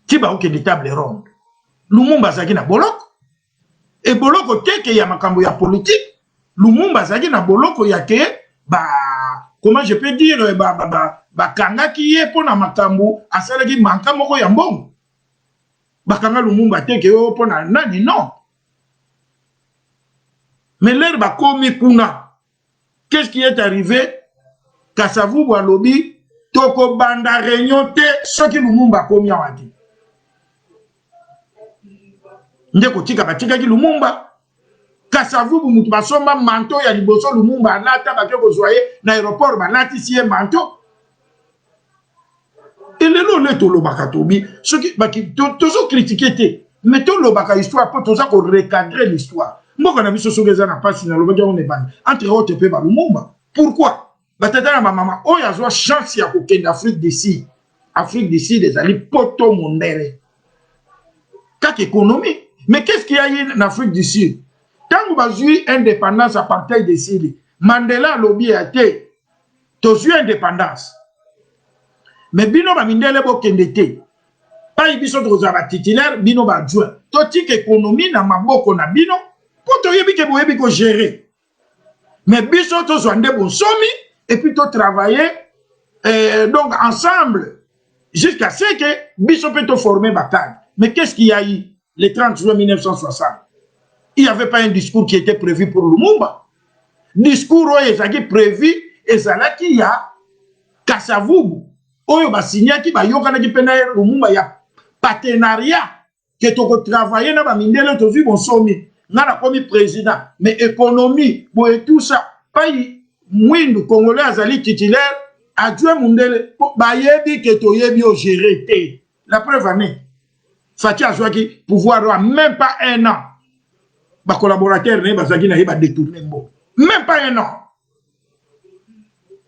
Tiba oke de table ronde. Lumumba zaki na boloko. Et boloko teke ya makambo ya politique. Lumumba zaki na boloko ya ke comment je peux dire kanga ki ye pona makambo asalaki manka moko ya mbongo bakanga Lumumba teke yo pona nani non mais l'air bakomi kuna qu'est-ce qui est arrivé Kasavu balobi toko banda réunion te soki Lumumba komi awati ndeko tika batika ki Lumumba Kasavu mutu basomba manto ya liboso Lumumba alata bake kozwaye na aéroport balati siye manto. Et le lo le tolo bakatobi ce qui baki tozo critiquer mais to lo baka histoire pour toza ko recadrer l'histoire. Mboko na biso sogeza na pasi na lobaja on ebani entre autres pe ba Lumumba. Pourquoi? Batata na maman o ya zo chance ya kokenda Afrique d'ici. Afrique d'ici des ali poto mondere. Kak économie. Mais qu'est-ce qu'il y a en Afrique du Sud? Quand vous avez indépendance à partir de Syrie, Mandela lobby a été, tu as indépendance. Mais bino ba mindele bo kendete. Pas ibiso to za titulaire, bino ba adjoint. To tik économie na maboko na bino, pour to yebi ke bo yebi ko gérer. Mais biso to zo ndé bon somi et puis to travailler donc ensemble jusqu'à ce que biso peut te former bataille. Mais qu'est-ce qu'il y a eu le 30 juin 1960? Il n'y avait pas un discours qui était prévu pour Lumumba. Discours qui est prévu, et ça là qui y a Kasavubu. Oyo ba signé qui ba yokana ki pena Lumumba ya partenariat que to travailler na ba mindele to vu bon somi. Na comme président, mais économie, bon et tout ça. Pas mwindu congolais azali titulaire adjoint mundele ba yebi que to yebi o gérer té. La preuve année. Fatia Azwaki pouvoir a même pas 1 an. Ba collaborateur ne bazaki na yeba détourner mbo. Même pas 1 an.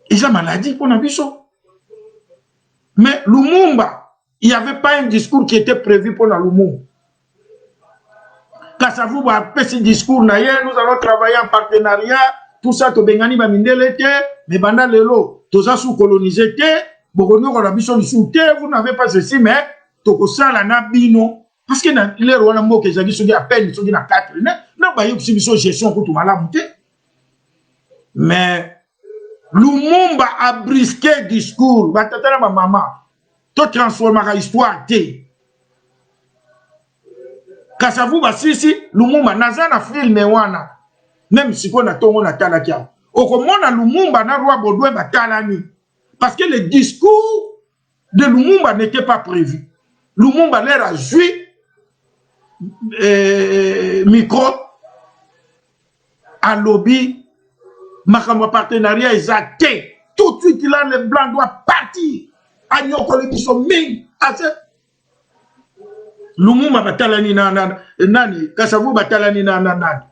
Ils ont maladie pour Nabiso. Mais Lumumba, il n'y avait pas un discours qui était prévu pour la Lumumba. Kasavu a fait ce discours, nous allons travailler en partenariat, tout ça, to bengani ba mindele te, mais banda lelo, to za sous colonisé te, bokono ko Nabiso sous te, vous n'avez pas ceci, mais to ko sala na bino. Parce que dans les rois mots que j'ai dit, à peine, ils sont dans 4 ans, non, bah, il y a une gestion pour tout malade. Mais Lumumba a brisqué le discours. Bah, t'as ma maman, tu transformes l'histoire. Kasavu, bah, si, Lumumba, n'a pas filmé, même si on a tombé dans la talakia. Au comment Lumumba n'a roi Baudouin, bah, talani. Parce que le discours de Lumumba n'était pas prévu. Lumumba l'air a joué. Micro à lobby makambo partenariat exacté tout de suite là le blanc doit partir à nyoko le biso ming Lumumba batalani nani, Kasavu batalani nani.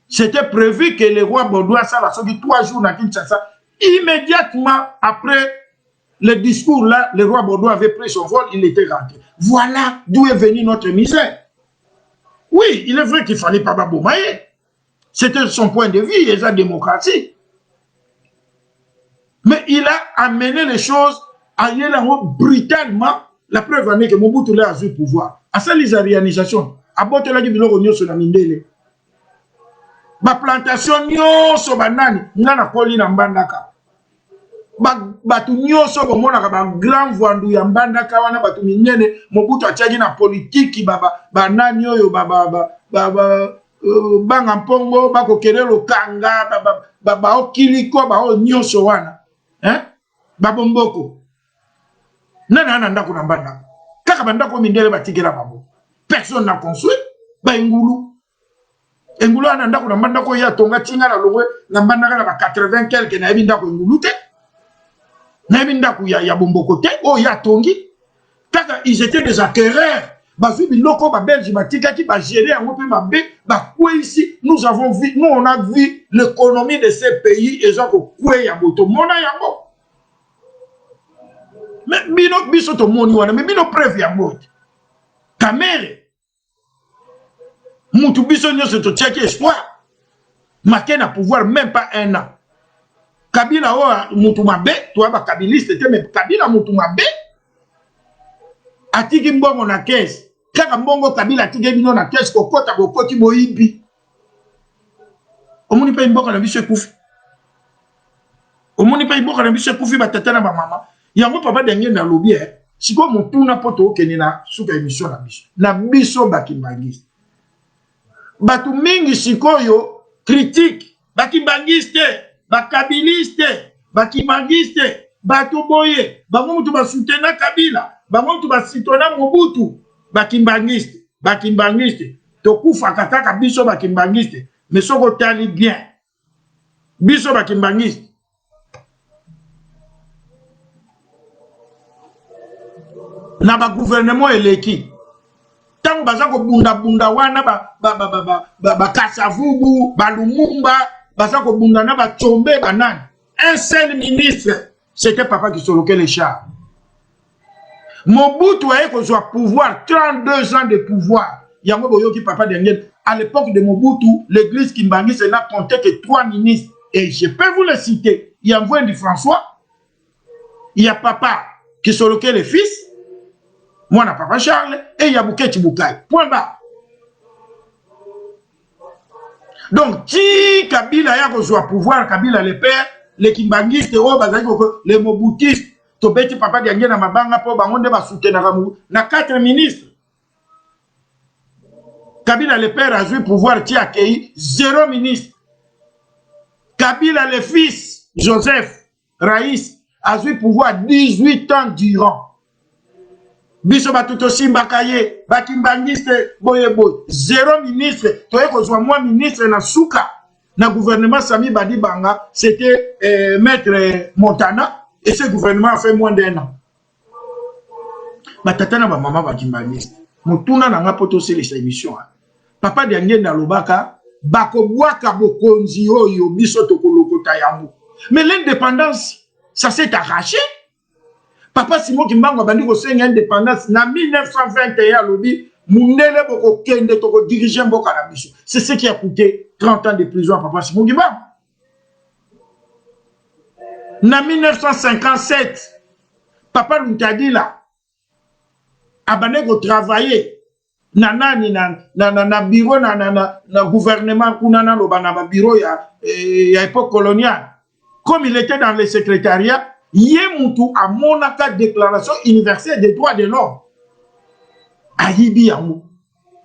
C'était prévu que le roi Baudouin, ça va sortir 3 jours dans Kinshasa. Immédiatement après le discours là, le roi Baudouin avait pris son vol, il était rentré. Voilà d'où est venue notre misère. Oui, il est vrai qu'il fallait pas Baboumaye. C'était son point de vue et sa démocratie. Mais il a amené les choses à y aller brutalement. La preuve en est que Mobutu a eu le pouvoir. À ça, les réalisations. À Botela qui vient sur la Mindele. Ma plantation, nyonso banani, nana poli na mbandaka. Batu nyonso bomona ka grand voandu ya mbandaka wana batu minene Mobutu atiaki na politique banani oyo banga mpongo bako kelelo kanga okiliko ba nyonso wana. Babomboko. Nana ndako na mbandaka. Kaka bandako mindele batikela babo. Personne n'a construit ba ngulu. Engulu ana ndako na mbandako ya tonga tinga na longwe na mbandaka na ba 80 quelque na yebi ndako ngulu te. Na yebi ndako ya bomboko te o ya tongi. Kaka ils étaient des acquéreurs. Bazu biloko ba belge batika ki ba gérer en pe ba quoi ici nous avons vu, nous on a vu l'économie de ces pays et genre quoi ya moto mona yango. Mais bino biso to moni wana mais bino preuve ya moto. Kamere Moutou biso nyonso to tchaki espoir. Maké na pouvoir même pas 1 an. Kabila oa moutou mabe, toi ba kabiliste te mais Kabila moutou mabe. Atiki mbongo na caisse. Kaka mbongo Kabila atiki bino na caisse kokota bokoti boyibi. Omoni pa imboka na biso kufi. Omoni pa imboka na biso kufi batata na ba mama. Yango papa dengue na lobby siko mutuna poto okene na suka émission na biso. Na biso bakimbangiste. Batu mingi sikoyo critique bakimbangiste, bakabiliste, bakimbangiste, batu boye, bango mutu basutena Kabila, bango mutu basitona Mobutu, bakimbangiste. Tokufa kataka biso bakimbangiste, mais soko tali bien. Biso bakimbangiste. Na ba gouvernement eleki. Tant bazako bunda wana ba Kasavubu, ba Lumumba, bazako bunda na ba Tchombe banane. Un seul ministre, c'était papa qui soloquait les chars. Mobutu a eu pouvoir 32 ans de pouvoir. Yango boyoki papa dernier. À l'époque de Mobutu, l'église Kimbangiste n'a compté que 3 ministres. Et je peux vous les citer. Il y a Mvwendi François, il y a papa qui soloquait les fils. Moi, na papa Charles, et il y a Bouketi Boukaï. Point bas. Donc, si Kabila y a besoin de pouvoir, Kabila le père, les Kimbangistes, les Mobutistes, Tobeti papa Diangé na mabanga po bangonde ba soutenir na 4 ministres. Kabila le père a eu pouvoir qui accueilli 0 ministre. Kabila le fils, Joseph Raïs, a eu pouvoir 18 ans durant. Biso batuto simbakaye, bakimbangiste boyeboy, 0 ministre, toye kozwa moi ministre na suka, na gouvernement Sami Badi Banga, c'était maître Montana, et ce gouvernement a fait moins d'1 an. Batatana ba mama bakimbangiste, mutuna na nga poto se les émissions. Papa Diangé na lobaka, bako bwaka bokonzi oyo biso tokolokota yango. Mais l'indépendance, ça s'est arraché. Papa Simon Kimbango bandi ko senga indépendance na 1921 lobby mundele boko kende toko diriger mboka na biso. C'est ce qui a coûté 30 ans de prison à Papa Simon Kimbango. Na 1957 Papa Luntadila abane ko travailler na nani na bureau na gouvernement kuna na lobana ba bureau ya époque coloniale. Comme il était dans le secrétariat, Yemoutou a monaka déclaration universelle des droits de l'homme. Ayibi yamu.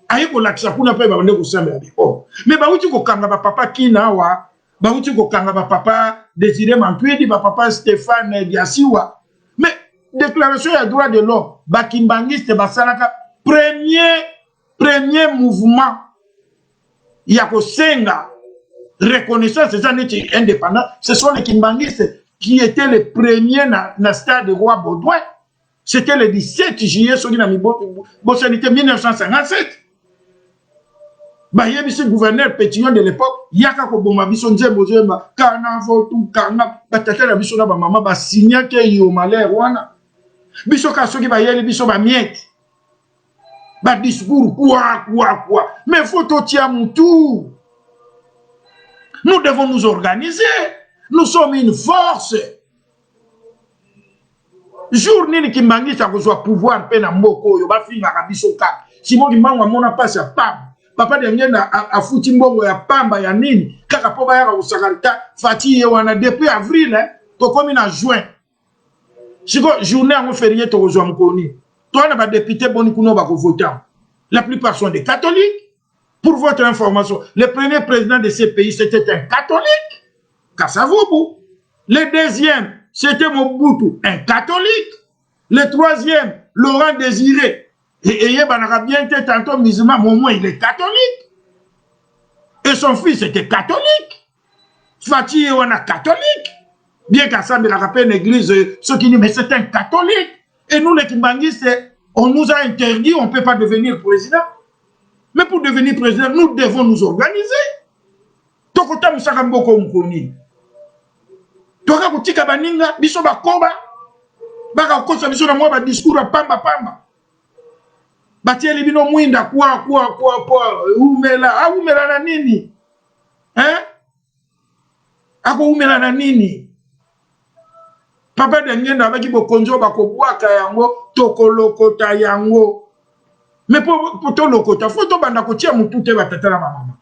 Ayiko lakisa kuna pe ba ndeko sembe oh. Mais ba uti ko kanga ba papa Kina wa, ba uti ko kanga ba papa Désiré Mantuedi, ba papa Stéphane Diasiwa. Mais déclaration des droits de l'homme, ba kimbangiste ba salaka premier mouvement yako senga reconnaissance des années indépendantes, ce sont les kimbangistes qui étaient les premiers dans le stade de roi Baudouin. C'était le 17 juillet, ce qui a mis Bossanité 1957. Bah, il y a ce gouverneur pétillon de l'époque, il y a un peu de bison nzembo zemba, carnaval tout carnaval, batata la bison na ba maman ba signa ke yo malheur wana. Biso ka soki ba yeli biso ba miette. Ba discours quoi. Mais faut tout tia moutou. Nous devons nous organiser. Nous sommes une force. Jour nini kimbangi sa ko soit pouvoir pe na mboko yo ba finga ka biso ka. Simon kimbango mona passe pam. Papa de ngenda a futi mbongo ya pamba ya nini kaka po ba ya ko sakalita fati ye wana depuis avril to komi na juin. Siko journée en férié to kozwa mkoni. Toi na ba député boni kuno ba ko voter. La plupart sont des catholiques. Pour votre information, le premier président de ces pays c'était un catholique. Kasavubu. Le deuxième c'était Mobutu, un catholique. Le troisième, Laurent Désiré. Et Yebanara bien été tantôt musulman, mais au moins il est catholique. Et son fils était catholique. Fatih est catholique. Bien qu'à ça, il a rappelé l'église, ceux qui disent, mais c'est un catholique. Et nous, les Kimbanguistes, on nous a interdit, on ne peut pas devenir président. Mais pour devenir président, nous devons nous organiser. Tokota Moussakamboko Mkouni. Toka Kutika Baninga, Bisoba Koba. Baka Kosa Bisoba Mwa, discours à Pamba Pamba. Batia libino mwinda kwa umela umela na nini ako umela na nini papa de ngenda baki bokonzo bakobwaka yango tokolokota yango mais pour to lokota faut to banda ko tia mutu te batata na mama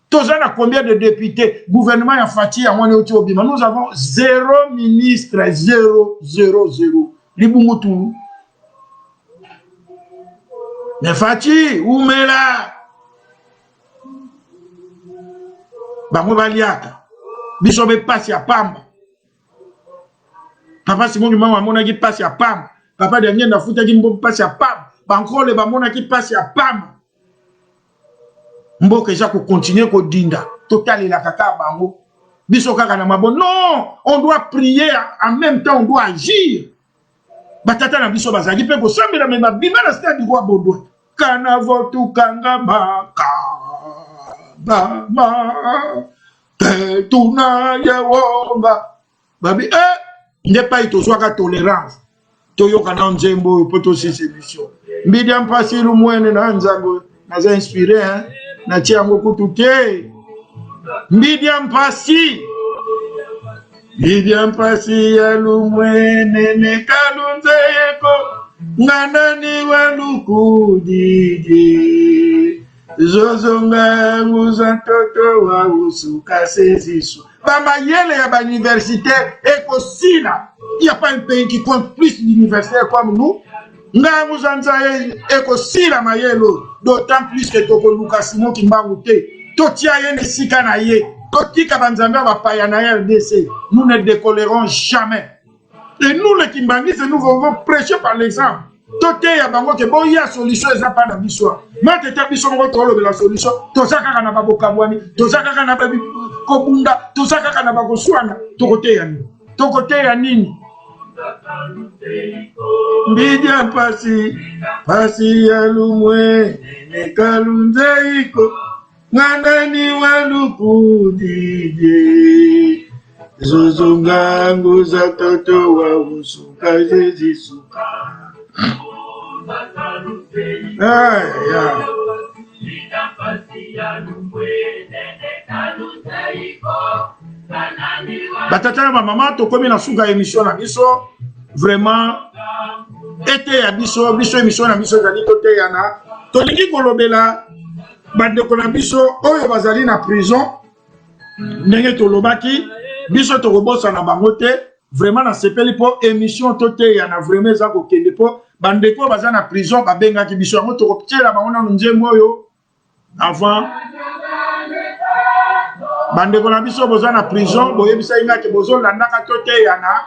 tozana combien de députés gouvernement ya Fati ya mwana oti obima nous avons 0 ministre 0 libumutu. Mais Fati, Oumela, Bango Baliaka, Bisobe passe à Pamba. Papa Simon du Maman Mona qui passe à Pamba. Papa de Mien Fouta qui passe à Pamba. Banco le Bamona qui passe à Pamba. Mboke Jacques continue à Dinda. Total et la kaka Bango. Bisokaka na mabo. Non, on doit prier en même temps, on doit agir. Batata na biso bazaki pe ko sambela me babima na stade du roi Baudouin. Kana votu kanga baka bama tuna ya womba babi n'est pas ito soit tolérance toyo kana nzembo poto sisi mission mbidia mpasi lu mwene na nzango na za inspiré na tiango kutuke mbidia mpasi ya lumwene ne kalunze yeko nganani waluku didi zozonga nguza toto wa usuka sezisu bama yele ya ba universitaire eko sila il n'y a pas un pays qui compte plus d'universitaires comme nous nguza nzaye eko sila mayelo d'autant plus que toko Lukasimo kimbangu te totia yene sika na ye totika banzamba ba payana ya RDC nous ne décollerons jamais. Et nous, les Kimbanguistes, nous devons prêcher par l'exemple. Tote ya bango ke bon ya solution eza pa na biso. Ma tete biso ngo tolo la solution. Tozaka kana ba bokabwani, tozaka kana ba kobunda, tozaka kana ba koswana. Tokote ya nini? Tokote ya nini? Mbidia pasi ya lumwe ne kalunze iko ngandani waluku dije. Zozonga nguza toto wa usuka zezisuka. Batata na mama tokomi na suka émission na biso vraiment été ya biso émission na biso zali tote yana tolingi kolobela bandeko na biso oyo bazali na prison ndenge tolobaki biso tokobosa na bango te vraiment na sepeli po émission tote yana vraiment za ko kende po bandeko baza na prison babengaki biso yango tokotiela bango na nzembo oyo avant bandeko na biso boza na prison boyebisa ingaki bozo landaka tote yana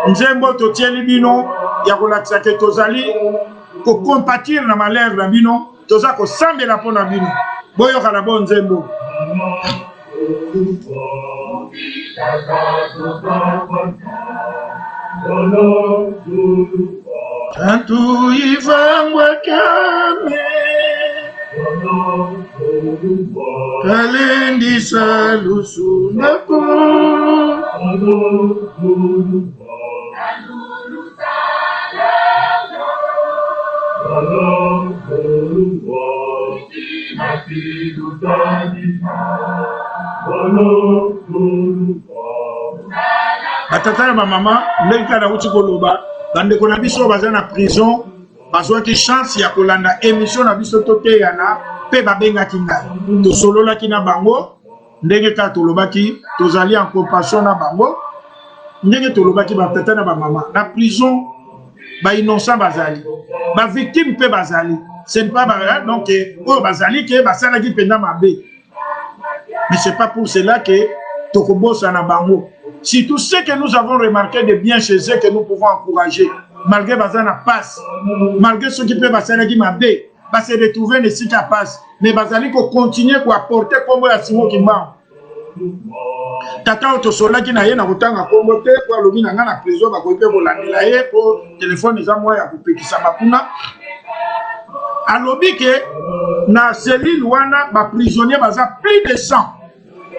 nzembo totieli bino ya kolakisa ke tozali ko compatir na malheur na bino toza ko sambela po na bino boyoka na bon nzembo. Tantu ivangwa kame Kalendi salusundako Batata na mama ndenge na uti koloba bande kona biso baza na prison bazwa ki chance ya kolanda émission na biso tote yana pe babenga kinga to solola kina bango ndenge ka tolobaki tozali en compassion na bango ndenge tolobaki batata na ba mama na prison ba innocent bazali ba victime pe bazali ce n'est pas donc oh bazali ke basala ki penda mabe mais c'est pas pour cela que tokobosa na bango. Si tout ce que nous avons remarqué de bien chez eux que nous pouvons encourager, malgré Bazana passe, malgré ceux qui peuvent passer à va se retrouver ne si passe, mais Bazali qu'on continue à apporter comme la Simon qui ment. Tata Otosola qui n'a rien à autant à comboter pour le bien à la prison, va couper pour la pour téléphone les amours à couper qui s'amapuna. À l'objet que na cellule wana ba prisonnier baza plus de 100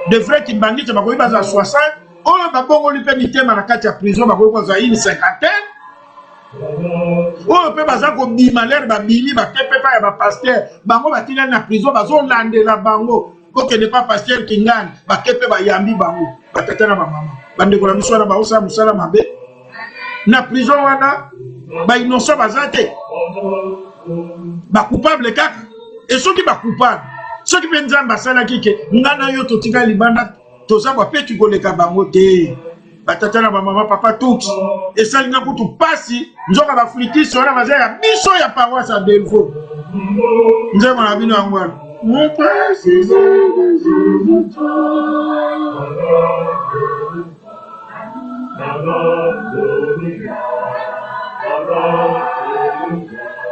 de vrais qui bandits ba baza 60. Oh, babongo li pe mitema na kati ya prison ba ko za une cinquantaine. Oh, pe baza ko bimaler ba bili ba kepe pa ya ba pasteur. Bango ba tina na prison bazo landela bango. Ko ke ne pas pasteur kingani ba kepe ba yambi bango. Ba tata na ba mama. Bande ko la biso na ba osa musala mabe. Na prison wana ba innocent baza te. Ba coupable kaka. Et ceux qui ba coupable, ceux qui benzamba sala kike ngana yo totika libanda toza ba petu koleka bango te batata na ba mama papa tout et ça linga kutu pasi nzoka ba fliti sona bazaya biso ya paroisse à Delvaux nzema na bino angwana mon pasi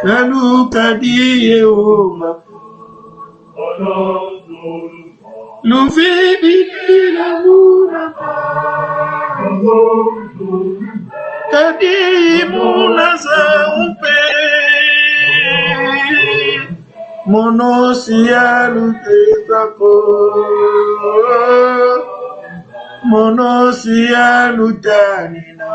Kalu kadiye oma L'ouvrir l'amour Kadi munaza umpe Monosia lutezako Monosia lutanina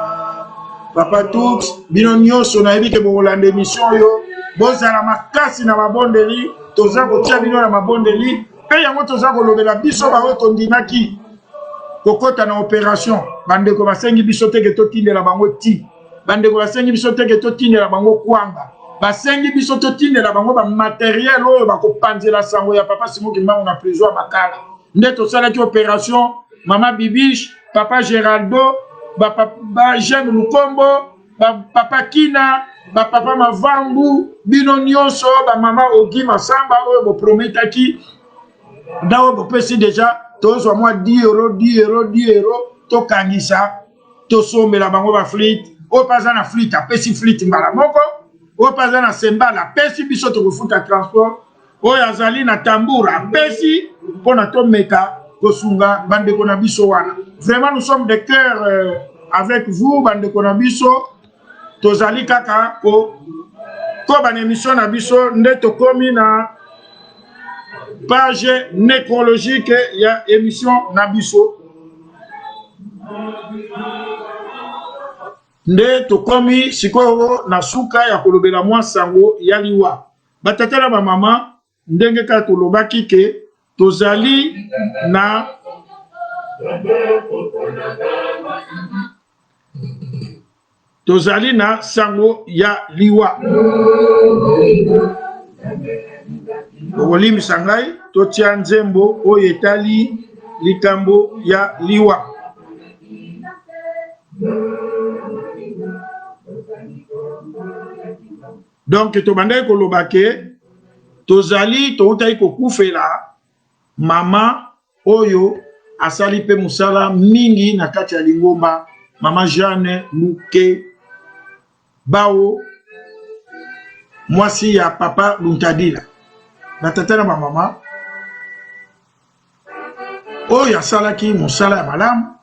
Papa Tux bino nyonso na yebi ke bolanda émission yo bozala makasi na mabondeli toza kotia bino na mabondeli pe yango toza kolobela biso ba otondinaki kokota na opération bandeko basengi biso teke totindela bango ti bandeko basengi biso teke totindela bango kwanga basengi biso totindela bango ba matériel oyo bakopanzela sango ya papa Simon Kimbangu na prison bakala nde tosalaki opération mama Bibiche papa Geraldo ba Jean Lukombo papa Kina papa Mavambu bino nyonso ba mama Ogi Masamba oyo bo prometaki dawo bo pesi déjà tozo moi 10 euros to kangisa to sombela bango ba fleet o paza na fleet apesi fleet mbala moko o paza na sembala pesi biso to kufuta transport o yazali na tambura pesi pona to meka kosunga bande kona biso wana. Vraiment nous sommes de cœur avec vous bande kona biso tozali kaka ko ban émission na biso nde to komi na page nécrologique ya émission na biso nde to komi sikoyo na suka ya kolobela mwa sango ya liwa batata na ba mama ndenge ka tolobaki ke tozali na sango ya liwa Bogoli misangai totia nzembo oyo etali likambo ya liwa donc tobandai kolobake tozali toutai kokufela mama oyo asali pe musala mingi na kati ya lingomba mama Jeanne Muke Bao mwasi ya papa Luntadila batata na mama oyo asalaki musala ya malamu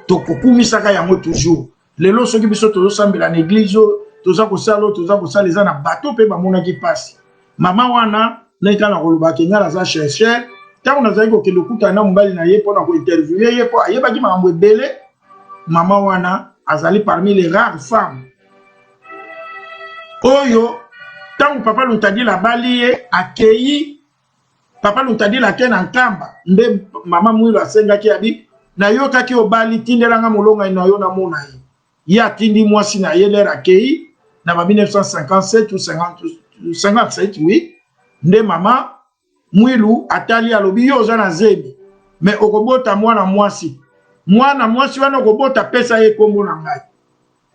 tokokumisaka yango toujours lelo soki biso tozosambela na église toza kosala toza kosala eza na bato mpe bamonaki pasi mama wana nekala kolobaki ngala aza chercheur ntango nazali kokende okutana na mobali na ye mpona kointerviewe ye mpo ayebaki makambo ebele mama wana azali parmi les rares femmes oyo ntango papa Luntadila abali ye akei papa Luntadila ake na nkamba nde mama Mwilu asengaki abi nayokaki obali tindelanga molonga na yo namona ye ye atindi mwasi na ye lere akei na ba 1957 ou 57 oui nde mama Mwilu atali alobi yo oza na zebi me okobota mwana mwasi wana okobota pesa ye kombo na ngai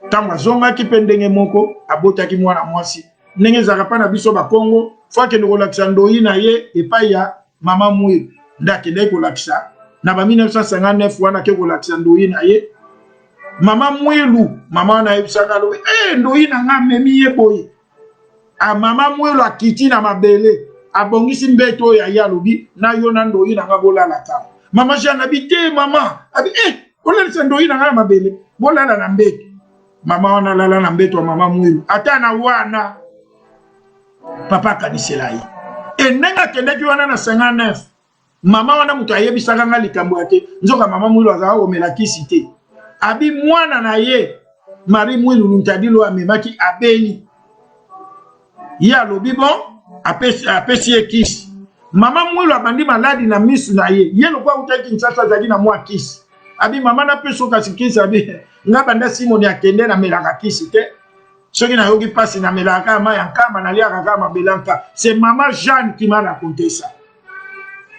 ntango azongaki mpe ndenge moko abotaki mwana mwasi ndenge ezalaka mpa na biso bakongo fo akende kolakisa ndoyi na ye epai ya mama Mwilu nde akendeki kolakisa na ba 1959 wana ake kolakisa ndoyi na ye mama Mwilu mama wana ayebisaka alobi ndoyi na nga memi ye boye mama Mwilu akiti na mabele abongisi mbeto oyo aye alobi na yo na ndoyi na nga bolala kama mama Jeanne abi te mama abi olalisa ndoyi na nga na mabele bolala na mbeto mama wana lala na mbeto wa mama Mwilu ata na wana papa akanisela ye ndenge akendeki wana na 59 mama wana moto ayebisaka nga likambo yake nzoka mama Mwilu azala komela kisi te abi mwana na ye Marie Mwilu Luntadila amemaki abeli ye alobi bon apesi ye kisi mama Mwilu abandi maladi na misu na ye ye lokwa utaki Kinshasa azali na mwa kisi abi mama na peso kasi kisi abi nga banda Simoni akende na melaka kisi te soki na yoki pasi na melaka ma ya nkama na liaka kama belanka c'est maman Jeanne qui m'a raconté ça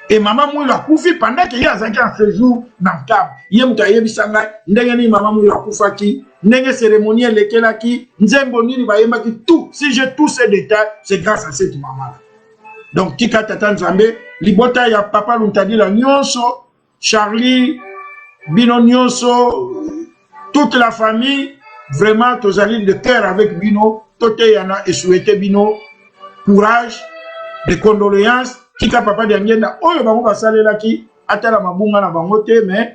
et maman Mwilu akufi pendant que ye azaki en séjour na nkama ye moto ayebisa ngai ndenge nini mama Mwilu akufaki ndenge cérémonie elekelaki nzembo nini bayembaki tout si j'ai tous ces détails c'est grâce à cette maman là donc tika tata nzambe libota ya papa Luntadila nyonso Charlie bino nyonso toute la famille vraiment tozali de cœur avec bino toteyana et souhaiter bino courage de condoléances tika papa diangenda oyo bango basalelaki atala mabunga na bango te mais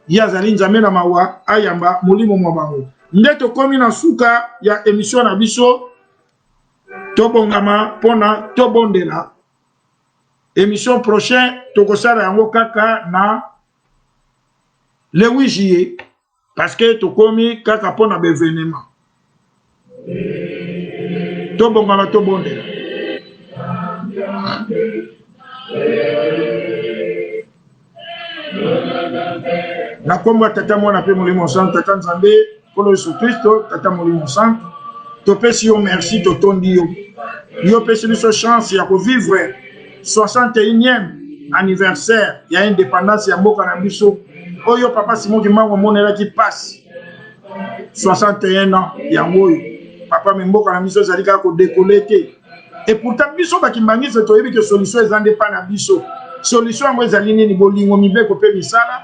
yazali nzambe na mawa ayamba molimo mwa bango nde tokomi na suka ya émission na biso tobongama pona tobondela émission prochain tokosala yango kaka na le 8 juillet parce que tokomi kaka pona bevenema tobongama tobondela na kombo tata mwana pe molimo santo tata nzambe polo Yesu Kristo tata molimo santo topesi yo merci totondi yo pesi biso chance ya kovivre 61e anniversaire ya indépendance ya mboka na biso oyo papa Simon Kimbangu monelaki pasi 61 ans yango oyo papa mboka na biso ezali kaka kodekole te et pourtant biso bakimbangise toyebi ke solution ezande pa na biso solution yango ezali nini bolingo mibeko pe misala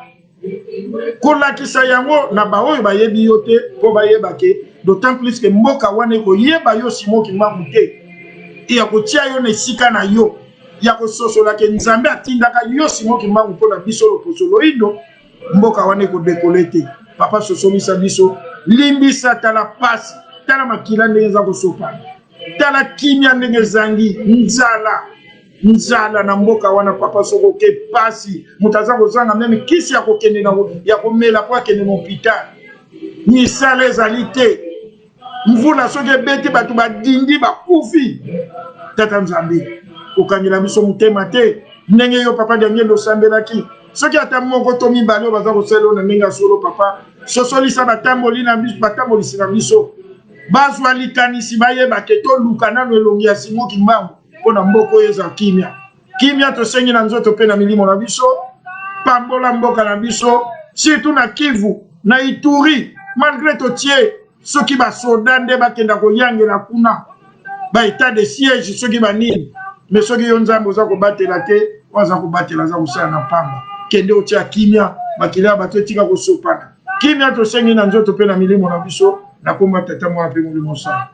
kolakisa yango na baoyo bayebi yo te po bayeba ke d'autant plus que mboka wana koyeba yo Simon Kimbangu te ya kotia yo na esika na yo ya kososola ke nzambe atindaka yo Simon Kimbangu mpo na biso loposolo indo mboka wana kodekole te papa sosomisa biso limbisa tala pasi tala makila ndenge eza kosopana tala kimia ndenge ezangi nzala na mboka wana papa soko ke pasi mutaza kozanga meme kisi ya kokende na ya komela po akende na hôpital misala ezali te mvula soki ebeti bato badindi bakufi tata nzambe okangela biso motema te ndenge yo papa diangelo osambelaki soki ata moko to mibale oyo baza kosala na ndenge ya solo papa sosolisa batambolisi na biso bazwa likanisi bayeba ke toluka nano elongi ya Simon Kimbangu mpona mboka oyo eza kimia tosengi na nzoto mpe na milimo na biso pambola mboka na biso surtout na Kivu na Ituri malgré totie soki basoda nde bakenda koyangela kuna baétat de siège soki banini mais soki yo nzambe oza kobatela te oza kobatela aza kosala na pamba kende otia kimia bakila bato etika kosopana kimia tosengi na nzoto mpe na milimo na biso na komba tata mwana mpe molimo sana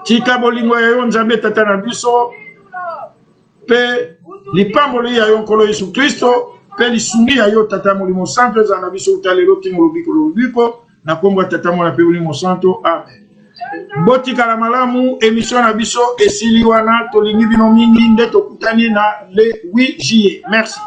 tika bolingo ya yo nzambe tata na biso mpe lipamboli ya yo nkolo Yesu Kristo pe lisungi ya yo tata molimo santo eza na biso utalelo tingo lobiko lobiko na kombo tata mola pe molimo santo amen. Botikala malamu émission na biso esili wana tolingi bino mingi nde tokutani na le 8 juillet. Merci.